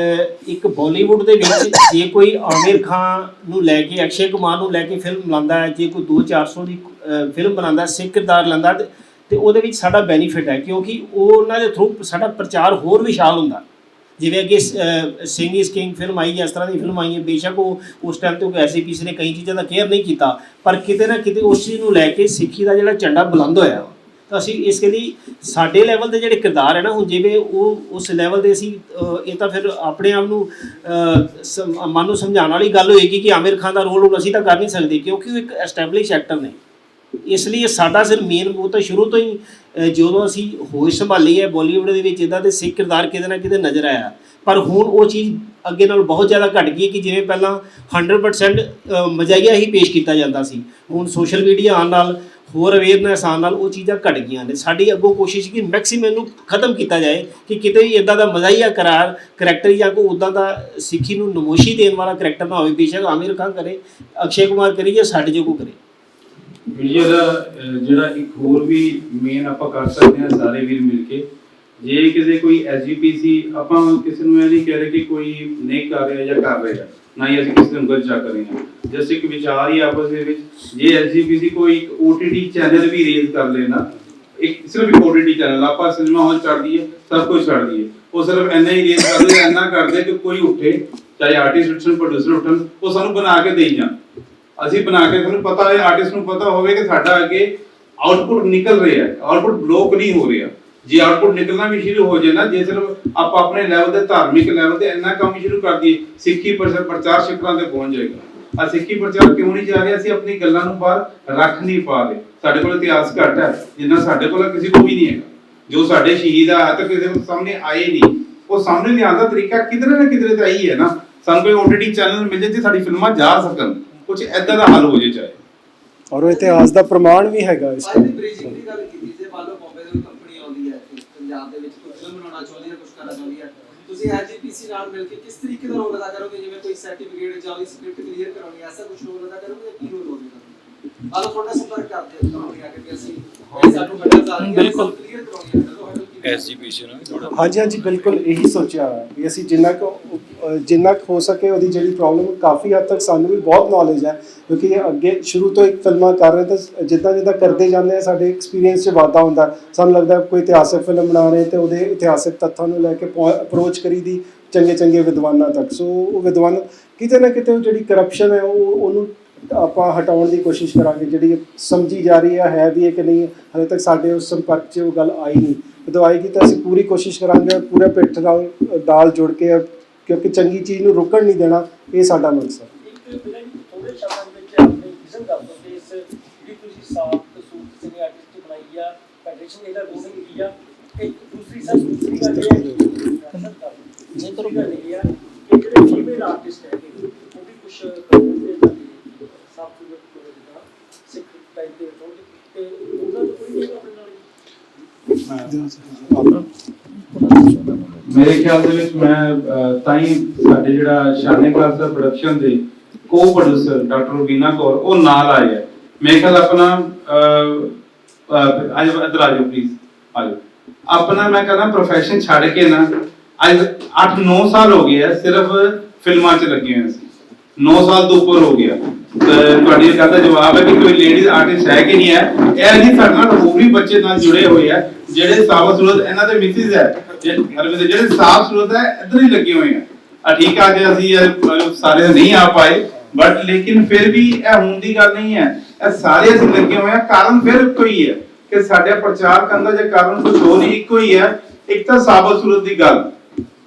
ਇੱਕ ਬਾਲੀਵੁੱਡ ਦੇ ਵਿੱਚ ਜੇ ਕੋਈ ਆਮਿਰ ਖਾਨ ਨੂੰ ਲੈ ਕੇ, ਅਕਸ਼ੇ ਕੁਮਾਰ ਨੂੰ ਲੈ ਕੇ ਫਿਲਮ ਬਣਾਉਂਦਾ ਹੈ, ਜੇ ਕੋਈ 200-400 ਦੀ ਫਿਲਮ ਬਣਾਉਂਦਾ, ਸਿੱਖ ਕਿਰਦਾਰ ਲੈਂਦਾ, ਤੇ ਉਹਦੇ ਵਿੱਚ ਸਾਡਾ ਬੈਨੀਫਿਟ ਹੈ ਕਿਉਂਕਿ ਉਹਨਾਂ ਦੇ ਥਰੂ ਸਾਡਾ ਪ੍ਰਚਾਰ ਹੋਰ ਵਿਸ਼ਾਲ ਹੁੰਦਾ। ਜਿਵੇਂ ਅੱਗੇ ਸਿੰਘ ਇਜ਼ ਕਿੰਗ ਫਿਲਮ ਆਈ, ਇਸ ਤਰ੍ਹਾਂ ਦੀ ਫਿਲਮ ਆਈ ਹੈ, ਬੇਸ਼ੱਕ ਉਹ ਉਸ ਟਾਈਮ 'ਤੇ ਐਸਜੀਪੀਸੀ ਨੇ ਕਈ ਚੀਜ਼ਾਂ ਦਾ ਕੇਅਰ ਨਹੀਂ ਕੀਤਾ, ਪਰ ਕਿਤੇ ਨਾ ਕਿਤੇ ਉਸ ਚੀਜ਼ ਨੂੰ ਲੈ ਕੇ ਸਿੱਖੀ ਦਾ ਜਿਹੜਾ ਝੰਡਾ ਬੁਲੰਦ ਹੋਇਆ। ਤਾਂ ਅਸੀਂ ਇਸ ਲਈ ਸਾਡੇ ਲੈਵਲ ਦੇ ਜਿਹੜੇ ਕਿਰਦਾਰ ਹੈ ਨਾ, ਹੁਣ ਜਿਵੇਂ ਉਹ ਉਸ ਲੈਵਲ ਦੇ ਅਸੀਂ ਇਹ ਤਾਂ ਫਿਰ ਆਪਣੇ ਆਪ ਨੂੰ ਮਨ ਨੂੰ ਸਮਝਾਉਣ ਵਾਲੀ ਗੱਲ ਹੋਏਗੀ ਕਿ ਆਮਿਰ ਖਾਨ ਦਾ ਰੋਲ ਹੁਣ ਅਸੀਂ ਤਾਂ ਕਰ ਨਹੀਂ ਸਕਦੇ ਕਿਉਂਕਿ ਉਹ ਇੱਕ ਐਸਟੈਬਲਿਸ਼ ਐਕਟਰ ਨੇ। ਇਸ ਲਈ ਸਾਡਾ ਸਿਰ ਮੇਨ ਉਹ ਤਾਂ ਸ਼ੁਰੂ ਤੋਂ ਹੀ ਜਦੋਂ ਅਸੀਂ ਹੋਸ਼ ਸੰਭਾਲੀ ਹੈ ਬਾਲੀਵੁੱਡ ਦੇ ਵਿੱਚ ਇੱਦਾਂ ਦੇ ਸਿੱਖ ਕਿਰਦਾਰ ਕਿਤੇ ਨਾ ਕਿਤੇ ਨਜ਼ਰ ਆਇਆ, ਪਰ ਹੁਣ ਉਹ ਚੀਜ਼ ਅੱਗੇ ਨਾਲ ਬਹੁਤ ਜ਼ਿਆਦਾ ਘਟ ਗਈ ਕਿ ਜਿਵੇਂ ਪਹਿਲਾਂ 100% ਮਜ਼ਾਈਆ ਹੀ ਪੇਸ਼ ਕੀਤਾ ਜਾਂਦਾ ਸੀ, ਹੁਣ ਸੋਸ਼ਲ ਮੀਡੀਆ ਆਉਣ ਨਾਲ, ਹੋਰ ਅਵੇਅਰਨੈਸ ਆਉਣ ਨਾਲ ਉਹ ਚੀਜ਼ਾਂ ਘਟ ਗਈਆਂ ਨੇ। ਸਾਡੀ ਅੱਗੋਂ ਕੋਸ਼ਿਸ਼ ਕਿ ਮੈਕਸੀਮਮ ਨੂੰ ਖਤਮ ਕੀਤਾ ਜਾਏ ਕਿ ਕਿਤੇ ਵੀ ਇੱਦਾਂ ਦਾ ਮਜ਼ਾਈਆ ਕਰੈਕਟਰ ਜਾਂ ਕੋਈ ਉੱਦਾਂ ਦਾ ਸਿੱਖੀ ਨੂੰ ਨਮੋਸ਼ੀ ਦੇਣ ਵਾਲਾ ਕਰੈਕਟਰ ਨਾ ਹੋਵੇ। ਬੇਸ਼ੱਕ ਆਮਿਰ ਖਾਨ ਕਰੇ, ਅਕਸ਼ੇ ਕੁਮਾਰ ਕਰੇ ਜਾਂ ਸਾਡੇ ਜੋ ਕੋ ਕਰੇ। ਮੀਡੀਆ ਦਾ ਜਿਹੜਾ ਇੱਕ ਹੋਰ ਵੀ ਮੇਨ ਆਪਾਂ ਕਰ ਸਕਦੇ ਹਾਂ ਸਾਰੇ ਵੀਰ ਮਿਲ ਕੇ, ਜੇ ਕਿਸੇ ਕੋਈ ਐਸਜੀਪੀਸੀ, ਆਪਾਂ ਕਿਸੇ ਨੂੰ ਇਹ ਨਹੀਂ ਕਹਿ ਰਹੇ ਕਿ ਕੋਈ ਨਹੀਂ ਕਰ ਰਿਹਾ ਜਾਂ ਕਰ ਰਿਹਾ, ਨਾ ਹੀ ਅਸੀਂ ਕਿਸੇ ਨੂੰ ਉਂਗਲ ਚੁੱਕ ਰਹੇ ਹਾਂ। ਜਸਟ ਇੱਕ ਵਿਚਾਰ ਹੀ ਆਪਸ ਦੇ ਵਿੱਚ, ਜੇ ਐਸਜੀਪੀਸੀ ਕੋਈ ਇੱਕ OTT ਚੈਨਲ ਵੀ ਰੇਜ਼ ਕਰ ਲੈਣਾ, ਇੱਕ ਸਿਰਫ ਇੱਕ OTT ਚੈਨਲ, ਆਪਾਂ ਸਿਨੇਮਾ ਹਾਲ ਛੱਡ ਦਈਏ, ਸਭ ਕੁਝ ਛੱਡ ਦਈਏ, ਉਹ ਸਿਰਫ ਇੰਨਾ ਹੀ ਰੇਜ਼ ਕਰਦੇ, ਇੰਨਾ ਕਰਦੇ ਕਿ ਕੋਈ ਉੱਠੇ, ਚਾਹੇ ਆਰਟਿਸਟ ਉੱਠਣ, ਪ੍ਰੋਡਿਊਸਰ ਉੱਠਣ, ਉਹ ਸਾਨੂੰ ਬਣਾ ਕੇ ਦੇਈ ਜਾਣ। ਅਸੀਂ ਬਣਾ ਕੇ, ਤੁਹਾਨੂੰ ਪਤਾ ਹੈ, ਆਰਟਿਸਟ ਨੂੰ ਪਤਾ ਹੋਵੇ ਕਿ ਸਾਡਾ ਅੱਗੇ ਆਊਟਪੁੱਟ ਨਿਕਲ ਰਿਹਾ ਹੈ, ਆਊਟਪੁੱਟ ਬਲੌਕ ਨਹੀਂ ਹੋ ਰਿਹਾ। ਜੇ ਆਊਟਪੁੱਟ ਨਿਕਲਣਾ ਵੀ ਸ਼ੁਰੂ ਹੋ ਜਾਏ ਨਾ, ਜੇ ਸਿਰਫ ਆਪਾਂ ਆਪਣੇ ਲੈਵਲ ਤੇ, ਧਾਰਮਿਕ ਲੈਵਲ ਤੇ ਇੰਨਾ ਕੰਮ ਸ਼ੁਰੂ ਕਰ ਦਈਏ, ਸਿੱਖੀ ਪ੍ਰਚਾਰ ਸ਼ਿਖਰਾਂ ਤੇ ਪਹੁੰਚ ਜਾਏਗਾ। ਆ ਸਿੱਖੀ ਪ੍ਰਚਾਰ ਕਿਉਂ ਨਹੀਂ ਜਾ ਰਿਹਾ? ਅਸੀਂ ਆਪਣੀ ਗੱਲਾਂ ਨੂੰ ਬਾਹਰ ਰੱਖ ਨਹੀਂ ਪਾ ਰਹੇ। ਸਾਡੇ ਕੋਲ ਇਤਿਹਾਸ ਘੱਟ ਹੈ, ਜਿੰਨਾ ਸਾਡੇ ਕੋਲ ਕਿਸੇ ਕੋਲ ਵੀ ਨਹੀਂ ਹੈਗਾ। ਜੋ ਸਾਡੇ ਸ਼ਹੀਦ ਆ ਤੱਕ ਕਿਸੇ ਦੇ ਸਾਹਮਣੇ ਆਏ ਨਹੀਂ, ਉਹ ਸਾਹਮਣੇ ਲਿਆਉਣ ਦਾ ਤਰੀਕਾ ਕਿਧਰੇ ਨਾ ਕਿਧਰੇ ਤਾਂ ਇਹੀ ਹੈ ਨਾ, ਸਾਨੂੰ ਕੋਈ OTT ਚੈਨਲ ਮਿਲ ਜੇ ਤੇ ਸਾਡੀ ਫਿਲਮਾਂ ਜਾ ਸਕਣ, ਕੁਝ ਐਦਾਂ ਦਾ ਹੱਲ ਹੋ ਜੇ ਚਾਹੇ। ਔਰ ਉਹ ਇਤਿਹਾਸ ਦਾ ਪ੍ਰਮਾਣ ਵੀ ਹੈਗਾ ਇਸ ਬਾਈ ਦੀ ਬ੍ਰਿਜਿੰਗ ਦੀ ਗੱਲ ਕੀਤੀ, ਜੇ ਮੰਨ ਲਓ ਬੰਬੇ ਦੀ ਕੋਈ ਕੰਪਨੀ ਆਉਂਦੀ ਹੈ ਇੱਥੇ ਪੰਜਾਬ ਦੇ ਵਿੱਚ, ਕੋਈ ਫਿਲਮ ਬਣਾਉਣਾ ਚਾਹੁੰਦੀ ਹੈ, ਕੁਝ ਕਰਨਾ ਚਾਹੁੰਦੀ ਹੈ, ਤੁਸੀਂ ਐਸਜੀਪੀਸੀ ਨਾਲ ਮਿਲ ਕੇ ਕਿਸ ਤਰੀਕੇ ਦਾ ਰੋਲ ਅਦਾ ਕਰੋਗੇ? ਜਿਵੇਂ ਕੋਈ ਸਰਟੀਫਿਕੇਟ ਜਾਂ ਉਹਦੀ ਸਕ੍ਰਿਪਟ ਕਲੀਅਰ ਕਰਾਉਣੀ, ਐਸਾ ਕੁਝ ਰੋਲ ਅਦਾ ਕਰੋਗੇ ਜਾਂ ਕੀ ਰੋਲ ਹੋਵੇਗਾ? ਮੰਨ ਲਓ ਤੁਹਾਡਾ ਸੰਪਰਕ ਕਰਦੇ ਹੋ ਕੰਪਨੀ ਆ ਕੇ, ਅਸੀਂ ਇਹ ਸਾਨੂੰ ਹੱਡਲ ਆ ਰਹੀ ਹੈ, ਬਿਲਕੁਲ ਕਲੀਅਰ ਕਰਾਉਣੀ ਹੈ, ਐਸਜੀਪੀਸੀ ਨੂੰ ਥੋੜਾ ਹਾਂਜੀ ਹਾਂਜੀ ਬਿਲਕੁਲ ਇਹੀ ਸੋਚਿਆ ਵੀ ਅਸੀਂ ਜਿੰਨਾ ਕੁ ਹੋ ਸਕੇ ਉਹਦੀ ਜਿਹੜੀ ਪ੍ਰੋਬਲਮ, ਕਾਫੀ ਹੱਦ ਤੱਕ ਸਾਨੂੰ ਵੀ ਬਹੁਤ ਨੌਲੇਜ ਹੈ, ਕਿਉਂਕਿ ਅੱਗੇ ਸ਼ੁਰੂ ਤੋਂ ਇੱਕ ਫਿਲਮਾਂ ਕਰ ਰਹੇ ਤਾਂ ਜਿੱਦਾਂ ਜਿੱਦਾਂ ਕਰਦੇ ਜਾਂਦੇ ਆ ਸਾਡੇ ਐਕਸਪੀਰੀਅੰਸ 'ਚ ਵਾਧਾ ਹੁੰਦਾ। ਸਾਨੂੰ ਲੱਗਦਾ ਕੋਈ ਇਤਿਹਾਸਕ ਫਿਲਮ ਬਣਾ ਰਹੇ ਤੇ ਉਹਦੇ ਇਤਿਹਾਸਕ ਤੱਥਾਂ ਨੂੰ ਲੈ ਕੇ ਅਪਰੋਚ ਕਰੀ ਦੀ ਚੰਗੇ ਵਿਦਵਾਨਾਂ ਤੱਕ। ਸੋ ਉਹ ਵਿਦਵਾਨ ਕਿਤੇ ਨਾ ਕਿਤੇ ਜਿਹੜੀ ਕਰਪਸ਼ਨ ਹੈ ਉਹਨੂੰ ਆਪਾਂ ਹਟਾਉਣ ਦੀ ਕੋਸ਼ਿਸ਼ ਕਰਾਂਗੇ, ਜਿਹੜੀ ਸਮਝੀ ਜਾ ਰਹੀ ਹੈ ਵੀ ਇਹ ਕਿ ਨਹੀਂ, ਹਾਲੇ ਤੱਕ ਸਾਡੇ ਉਸ ਸੰਪਰਕ 'ਚ ਉਹ ਗੱਲ ਆਈ ਨਹੀਂ। ਜਦੋਂ ਆਏਗੀ ਤਾਂ ਅਸੀਂ ਪੂਰੀ ਕੋਸ਼ਿਸ਼ ਕਰਾਂਗੇ, ਪੂਰੇ ਪਿੱਠ ਨਾਲ ਦਾਲ ਜੋੜ ਕੇ, ਕਿਉਂਕਿ ਚੰਗੀ ਚੀਜ਼ ਨੂੰ ਰੁਕਣ ਨਹੀਂ ਦੇਣਾ, ਇਹ ਸਾਡਾ ਮਕਸਦ ਹੈ। ਥੋੜੇ ਸ਼ਬਦਾਂ ਵਿੱਚ ਆਪਣੇ ਵਿਜ਼ਨ ਦੱਸ ਦਿਓ ਕਿ ਇਸ ਜਿਹੜੀ ਤੁਸੀਂ ਸਾਫ ਸੂਰਤ ਸਿਨੇ ਆਰਟਿਸਟ ਬਣਾਈ ਆ, ਫੈਡਰੇਸ਼ਨ ਇਹਦਾ ਵਿਜ਼ਨ ਕੀ ਆ? ਇੱਕ ਦੂਸਰੀ ਗੱਲ ਇਹ ਹੈ ਕਿ ਜਿਹੜੇ ਫੀਮੇਲ ਆਰਟਿਸਟ ਹੈਗੇ ਉਹ ਵੀ ਕੁਝ ਸਾਫ ਸੂਰਤ ਸਿੱਖ ਟਾਈਪ ਦੇ ਹੋਣਗੇ, ਤੇ ਉਹਨਾਂ ਦਾ ਕੋਈ ਨਹੀਂ ਆਪਣੇ ਨਾਲ। ਮੇਰੇ ਖਿਆਲ ਦੇ ਵਿੱਚ ਮੈਂ ਤਾਂ ਹੀ ਸਾਡੇ ਜਿਹੜਾ ਸ਼ਾਨੇ ਕਲਾਸ ਦਾ ਪ੍ਰੋਡਕਸ਼ਨ ਦੇ ਕੋ-ਪ੍ਰੋਡਿਊਸਰ ਡਾਕਟਰ ਰਵੀਨਾ ਕੌਰ ਉਹ ਨਾਲ ਆਏ ਹੈ। ਮੇਰੇ ਖਿਆਲ ਆਪਣਾ ਅੱਜ ਇੱਧਰ ਆ ਜਾਓ ਪਲੀਜ਼, ਆ ਜਾਓ। ਆਪਣਾ ਮੈਂ ਕਹਿੰਦਾ ਪ੍ਰੋਫੈਸ਼ਨ ਛੱਡ ਕੇ ਨਾ ਅੱਜ 8-9 ਸਾਲ ਹੋ ਗਏ ਆ ਸਿਰਫ ਫਿਲਮਾਂ 'ਚ ਲੱਗੇ ਹੋਏ ਸੀ, 9 ਸਾਲ ਤੋਂ ਉੱਪਰ ਹੋ ਗਿਆ। ਤੁਹਾਡੀ ਗੱਲ ਦਾ ਜਵਾਬ ਹੈ ਕਿ ਕੋਈ ਲੇਡੀਜ਼ ਆਰਟਿਸਟ ਹੈ ਕਿ ਨਹੀਂ ਹੈ? ਇਹ ਜੀ ਸਾਡੇ ਨਾਲ ਹੋਰ ਵੀ ਬੱਚੇ ਨਾਲ ਜੁੜੇ ਹੋਏ ਆ ਜਿਹੜੇ ਸਾਫ ਸੂਰਤ, ਇਹਨਾਂ ਦੇ ਮਿਸਿਸ ਹੈ ਜਿਹੜੇ ਸਾਫ ਸੂਰਤ ਹੈ ਇੱਧਰ ਹੀ ਲੱਗੇ ਹੋਏ ਆ। ਠੀਕ ਆ ਕਿ ਅਸੀਂ ਸਾਰੇ ਨਹੀਂ ਆ ਪਾਏ, ਬਟ ਲੇਕਿਨ ਫਿਰ ਵੀ ਇਹ ਹੁਣ ਦੀ ਗੱਲ ਨਹੀਂ ਹੈ, ਇਹ ਸਾਰੇ ਅਸੀਂ ਲੱਗੇ ਹੋਏ ਆ। ਕਾਰਨ ਫਿਰ ਇੱਕੋ ਹੀ ਹੈ ਕਿ ਸਾਡੇ ਪ੍ਰਚਾਰ ਕਰਨ ਦਾ ਜੇ ਕਾਰਨ ਕੁਝ ਹੋਰ ਨਹੀਂ, ਇੱਕੋ ਹੀ ਹੈ। ਇੱਕ ਤਾਂ ਸਾਫ ਸੂਰਤ ਦੀ ਗੱਲ,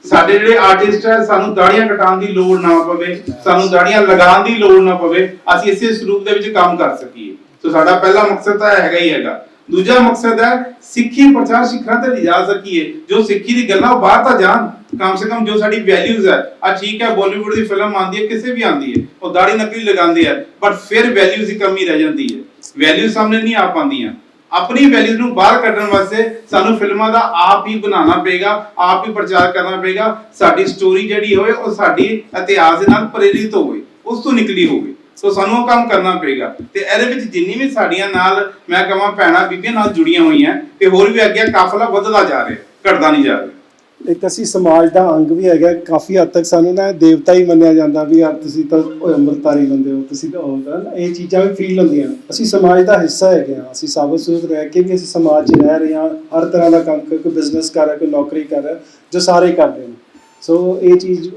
ਸਾਡੇ ਜਿਹੜੇ ਆਰਟਿਸਟ ਹੈ ਸਾਨੂੰ ਦਾੜੀਆਂ ਕਟਾਉਣ ਦੀ ਲੋੜ ਨਾ ਪਵੇ, ਸਾਨੂੰ ਦਾੜੀਆਂ ਲਗਾਉਣ ਦੀ ਲੋੜ ਨਾ ਪਵੇ, ਅਸੀਂ ਇਸੇ ਸਰੂਪ ਦੇ ਵਿੱਚ ਕੰਮ ਕਰ ਸਕੀਏ। ਸੋ ਸਾਡਾ ਪਹਿਲਾ ਮਕਸਦ ਤਾਂ ਹੈਗਾ ਹੀ ਹੈਗਾ। ਦੂਜਾ ਮਕਸਦ ਹੈ ਸਿੱਖੀ ਪ੍ਰਚਾਰ ਸਿੱਖਰਾਂ ਤੇ ਲਿਜਾ ਸਕੀਏ, ਜੋ ਸਿੱਖੀ ਦੀ ਗੱਲਾਂ ਉਹ ਬਾਹਰ ਤਾਂ ਜਾਣ, ਕਮ ਸੇ ਕਮ ਜੋ ਸਾਡੀ ਵੈਲਿਊਜ਼ ਹੈ। ਆ ਠੀਕ ਹੈ ਬਾਲੀਵੁੱਡ ਦੀ ਫਿਲਮ ਆਉਂਦੀ ਹੈ, ਕਿਸੇ ਵੀ ਆਉਂਦੀ ਹੈ, ਉਹ ਦਾੜੀ ਨਕਲੀ ਲਗਾਉਂਦੇ ਆ, ਬਟ ਫਿਰ ਵੈਲਿਊਜ਼ ਦੀ ਕਮੀ ਰਹਿ ਜਾਂਦੀ ਹੈ, ਵੈਲਿਊਜ਼ ਸਾਹਮਣੇ ਨਹੀਂ ਆ ਪਾਉਂਦੀਆਂ। ਆਪਣੀ ਵੈਲਿਊਜ਼ ਨੂੰ ਬਾਹਰ ਕੱਢਣ ਵਾਸਤੇ ਸਾਨੂੰ ਫਿਲਮਾਂ ਦਾ ਆਪ ਹੀ ਬਣਾਉਣਾ ਪਏਗਾ, ਆਪ ਹੀ ਪ੍ਰਚਾਰ ਕਰਨਾ ਪਏਗਾ। ਸਾਡੀ ਸਟੋਰੀ ਜਿਹੜੀ ਹੋਵੇ ਉਹ ਸਾਡੀ ਇਤਿਹਾਸ ਦੇ ਨਾਲ ਪ੍ਰੇਰਿਤ ਹੋਵੇ, ਉਸ ਤੋਂ ਨਿਕਲੀ ਹੋਵੇ। ਸੋ ਸਾਨੂੰ ਉਹ ਕੰਮ ਕਰਨਾ ਪਏਗਾ। ਤੇ ਇਹਦੇ ਵਿੱਚ ਜਿੰਨੀ ਵੀ ਸਾਡੀਆਂ ਨਾਲ ਮੈਂ ਕਹਾਂ ਭੈਣਾਂ ਬੀਬੀਆਂ ਨਾਲ ਜੁੜੀਆਂ ਹੋਈਆਂ, ਤੇ ਹੋਰ ਵੀ ਅੱਗੇ ਕਾਫਲਾ ਵੱਧਦਾ ਜਾ ਰਿਹਾ, ਘਟਦਾ ਨਹੀਂ ਜਾ ਰਿਹਾ। ਇੱਕ ਅਸੀਂ ਸਮਾਜ ਦਾ ਅੰਗ ਵੀ ਹੈਗਾ, ਕਾਫੀ ਹੱਦ ਤੱਕ ਸਾਨੂੰ ਨਾ ਦੇਵਤਾ ਹੀ ਮੰਨਿਆ ਜਾਂਦਾ ਵੀ ਯਾਰ ਤੁਸੀਂ ਤਾਂ ਅੰਮ੍ਰਿਤਧਾਰੀ ਬੰਦੇ ਹੋ, ਤੁਸੀਂ ਤਾਂ ਇਹ ਚੀਜ਼ਾਂ ਵੀ ਫੀਲ ਹੁੰਦੀਆਂ। ਅਸੀਂ ਸਮਾਜ ਦਾ ਹਿੱਸਾ ਹੈਗੇ ਹਾਂ, ਅਸੀਂ ਸਾਬਤ ਸੂਰਤ ਰਹਿ ਕੇ ਵੀ ਅਸੀਂ ਸਮਾਜ 'ਚ ਰਹਿ ਰਹੇ ਹਾਂ। ਹਰ ਤਰ੍ਹਾਂ ਦਾ ਕੰਮ, ਕੋਈ ਬਿਜ਼ਨਸ ਕਰ ਰਿਹਾ, ਕੋਈ ਨੌਕਰੀ ਕਰ ਰਿਹਾ, ਜੋ ਸਾਰੇ ਕਰਦੇ ਨੇ। ਸੋ ਇਹ ਚੀਜ਼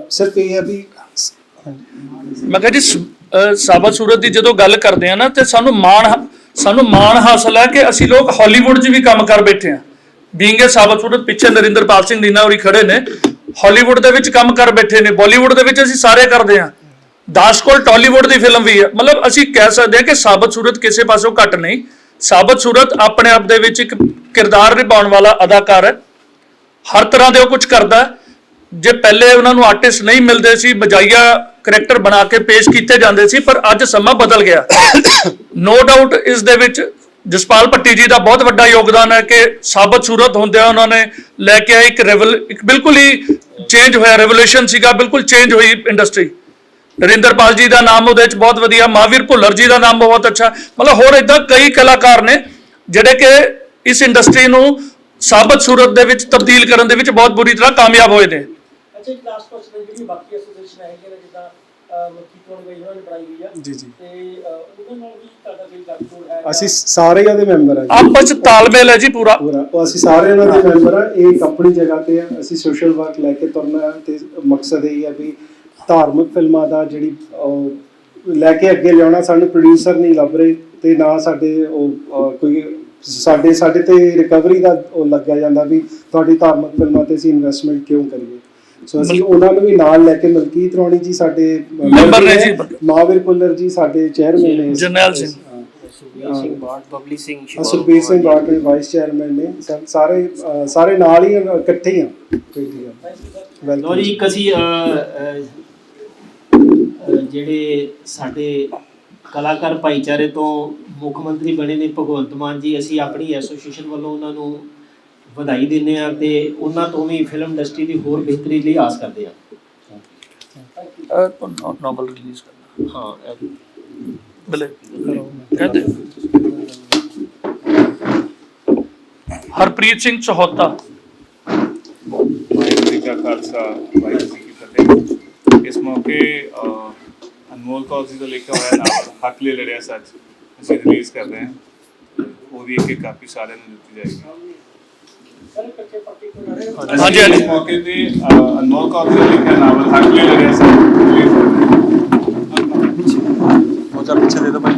ਸਿਰਫ ਇਹ ਹੈ ਵੀ ਮੈਂ ਕਿਹਾ ਜੀ ਸਾਬਤ ਸੂਰਤ ਦੀ ਜਦੋਂ ਗੱਲ ਕਰਦੇ ਆ ਨਾ, ਤੇ ਸਾਨੂੰ ਮਾਣ ਹਾਸਲ ਹੈ ਕਿ ਅਸੀਂ ਲੋਕ ਹਾਲੀਵੁੱਡ 'ਚ ਵੀ ਕੰਮ ਕਰ ਬੈਠੇ ਹਾਂ। ਬੀਇੰਗ ਏ ਸਾਬਤ ਸੂਰਤ, ਪਿੱਛੇ ਨਰਿੰਦਰਪਾਲ ਸਿੰਘ ਨੀਨਾ ਹੋਰੀ ਖੜੇ ਨੇ, ਹਾਲੀਵੁੱਡ ਦੇ ਵਿੱਚ ਕੰਮ ਕਰ ਬੈਠੇ ਨੇ, ਬਾਲੀਵੁੱਡ ਦੇ ਵਿੱਚ ਅਸੀਂ ਸਾਰੇ ਕਰਦੇ ਹਾਂ। ਦਾਸ ਕੋਲ ਟਾਲੀਵੁੱਡ ਦੀ ਫਿਲਮ ਵੀ ਹੈ। ਮਤਲਬ ਅਸੀਂ ਕਹਿ ਸਕਦੇ ਹਾਂ ਕਿ ਸਾਬਤ ਸੂਰਤ ਕਿਸੇ ਪਾਸੋਂ ਘੱਟ ਨਹੀਂ। ਸਾਬਤ ਸੂਰਤ ਆਪਣੇ ਆਪ ਦੇ ਵਿੱਚ ਇੱਕ ਕਿਰਦਾਰ ਨਿਭਾਉਣ ਵਾਲਾ ਅਦਾਕਾਰ ਹੈ, ਹਰ ਤਰ੍ਹਾਂ ਦੇ ਉਹ ਕੁਝ ਕਰਦਾ। ਜੇ ਪਹਿਲੇ ਉਹਨਾਂ ਨੂੰ ਆਰਟਿਸਟ ਨਹੀਂ ਮਿਲਦੇ ਸੀ, ਬਜਾਈਆ ਕਰੈਕਟਰ ਬਣਾ ਕੇ ਪੇਸ਼ ਕੀਤੇ ਜਾਂਦੇ ਸੀ, ਪਰ ਅੱਜ ਸਮਾਂ ਬਦਲ ਗਿਆ। ਨੋ ਡਾਊਟ ਇਸ ਦੇ ਵਿੱਚ ਜਸਪਾਲ ਭੱਟੀ ਜੀ ਦਾ ਬਹੁਤ ਵੱਡਾ ਯੋਗਦਾਨ ਹੈ ਕਿ ਸਾਬਤ ਸੂਰਤ ਹੁੰਦਿਆਂ ਉਹਨਾਂ ਨੇ ਲੈ ਕੇ ਆਏ ਇੱਕ ਬਿਲਕੁਲ ਹੀ ਚੇਂਜ ਹੋਇਆ, ਰੈਵੋਲੂਸ਼ਨ ਸੀਗਾ, ਬਿਲਕੁਲ ਚੇਂਜ ਹੋਈ ਇੰਡਸਟਰੀ। ਨਰਿੰਦਰਪਾਲ ਜੀ ਦਾ ਨਾਮ ਉਹਦੇ ਵਿੱਚ ਬਹੁਤ ਵਧੀਆ, ਮਹਾਵੀਰ ਭੁੱਲਰ ਜੀ ਦਾ ਨਾਮ ਬਹੁਤ ਅੱਛਾ, ਮਤਲਬ ਹੋਰ ਇਦਾਂ ਕਈ ਕਲਾਕਾਰ ਨੇ ਜਿਹੜੇ ਕਿ ਇਸ ਇੰਡਸਟਰੀ ਨੂੰ ਸਾਬਤ ਸੂਰਤ ਦੇ ਵਿੱਚ ਤਬਦੀਲ ਕਰਨ ਦੇ ਵਿੱਚ ਬਹੁਤ ਬੁਰੀ ਤਰ੍ਹਾਂ ਕਾਮਯਾਬ ਹੋਏ ਨੇ। ਅੱਛਾ ਇੱਕ ਲਾਸਟ ਕੁਐਸਚਨ, ਜਿਹੜੀ ਬਾਕੀ ਐਸੋਸੀਏਸ਼ਨ ਹੈਗੀਆਂ ਨੇ ਜਿੱਦਾਂ ਮੱਕੀ ਤੋਂ ਗਈ ਉਹਨਾਂ ਨੇ ਬਣਾਈ ਹੋਈ ਆ ਜੀ ਜੀ ਤੇ ਉਹਨਾਂ ਨਾਲ ਵੀ ਤੁਹਾਡਾ ਕੋਈ ਗੱਲਬਾਤ ਹੈ? ਅਸੀਂ ਸਾਰੇ ਉਹਦੇ ਮੈਂਬਰ ਹਾਂ ਜੀ। ਆਪਸ ਚ ਤਾਲਮੇਲ ਹੈ ਜੀ ਪੂਰਾ। ਉਹ ਅਸੀਂ ਸਾਰੇ ਉਹਨਾਂ ਦੇ ਮੈਂਬਰ ਆ। ਇਹ ਇੱਕ ਆਪਣੀ ਜਗ੍ਹਾ ਤੇ ਆ, ਅਸੀਂ ਸੋਸ਼ਲ ਵਰਕ ਲੈ ਕੇ ਤੁਰਨਾ ਤੇ ਮਕਸਦ ਇਹ ਹੈ ਵੀ ਧਾਰਮਿਕ ਫਿਲਮਾਂ ਦਾ ਜਿਹੜੀ ਲੈ ਕੇ ਅੱਗੇ ਲਿਆਉਣਾ। ਸਾਨੂੰ ਪ੍ਰੋਡਿਊਸਰ ਨਹੀਂ ਲੱਭ ਰਹੇ ਤੇ ਨਾ ਸਾਡੇ ਕੋਈ ਸਾਡੇ ਤੇ ਰਿਕਵਰੀ ਦਾ ਉਹ ਲੱਗਿਆ ਜਾਂਦਾ ਵੀ ਤੁਹਾਡੀ ਧਾਰਮਿਕ ਫਿਲਮਾਂ ਤੇ ਅਸੀਂ ਇਨਵੈਸਟਮੈਂਟ ਕਿਉਂ ਕਰੀਏ। ਸੋ ਅਸੀਂ ਉਹਨਾਂ ਨੂੰ ਵੀ ਨਾਲ ਲੈ ਕੇ, ਮਲਕੀਤ ਰੌਣੀ ਜੀ ਸਾਡੇ ਮੈਂਬਰ ਨੇ ਜੀ, ਮਹਾਵੀਰ ਭੁੱਲਰ ਜੀ ਸਾਡੇ ਚੇਅਰਮੈਨ ਨੇ, ਜਰਨੈਲ ਸਿੰਘ, ਸੁਖਬੀਰ ਸਿੰਘ ਬਾਠ, ਬਬਲੀ ਸਿੰਘ, ਸੁਖਬੀਰ ਸਿੰਘ ਬਾਠ ਵਾਈਸ ਚੇਅਰਮੈਨ ਨੇ, ਸਾਰੇ ਨਾਲ ਹੀ ਇਕੱਠੇ ਹੀ ਆ। ਲੋ ਜੀ, ਇੱਕ ਅਸੀਂ ਜਿਹੜੇ ਸਾਡੇ ਕਲਾਕਾਰ ਭਾਈਚਾਰੇ ਤੋਂ ਮੁੱਖ ਮੰਤਰੀ ਬਣੇ ਨੇ ਭਗਵੰਤ ਮਾਨ ਜੀ, ਅਸੀਂ ਆਪਣੀ ਐਸੋਸੀਏਸ਼ਨ ਵੱਲੋਂ ਉਹਨਾਂ ਨੂੰ ਵਧਾਈ ਦਿੰਦੇ ਹਾਂ ਤੇ ਉਹਨਾਂ ਤੋਂ ਵੀ ਫਿਲਮ ਇੰਡਸਟਰੀ ਦੀ ਹੋਰ ਬਿਹਤਰੀ ਲਈ ਆਸ ਕਰਦੇ ਹਾਂ। ਨੋਬਲ ਰਿਲੀਜ਼ ਕਰਨਾ, ਹਾਂ ਬਲੇ ਕਹਿੰਦੇ ਹਰਪ੍ਰੀਤ ਸਿੰਘ ਚਹੋਤਾ। ਵਾਹਿਗੁਰੂ ਜੀ ਕਾ ਖਾਲਸਾ, ਵਾਹਿਗੁਰੂ ਜੀ ਕੀ ਫਤਿਹ। ਇਸ ਮੌਕੇ ਅਨਮੋਲ ਕੌਰ ਜੀ ਦਾ ਲਿਖਿਆ ਹੋਇਆ ਨਾਵਲ ਹੱਕ ਲਈ ਲੜਿਆ ਸੱਚ ਅਸੀਂ ਰਿਲੀਜ਼ ਕਰ ਰਹੇ ਹਾਂ। ਉਹਦੀ ਇੱਕ ਕਾਪੀ ਸਾਰਿਆਂ ਨੂੰ ਦਿੱਤੀ ਜਾਏਗੀ। ਹਾਂਜੀ ਹਾਂਜੀ, ਇਸ ਮੌਕੇ ਤੇ ਅਨਮੋਲ ਕੌਰ ਜੀ ਦਾ ਲਿਖਿਆ ਨਾਵਲ ਹੱਕ ਲਈ ਲੜਿਆ ਸੱਚ ਰਿਲੀਜ਼ ਕਰ ਰਹੇ ਹਾਂ। ਪਿੱਛੇ ਦੇ ਦੋ ਭਾਈ।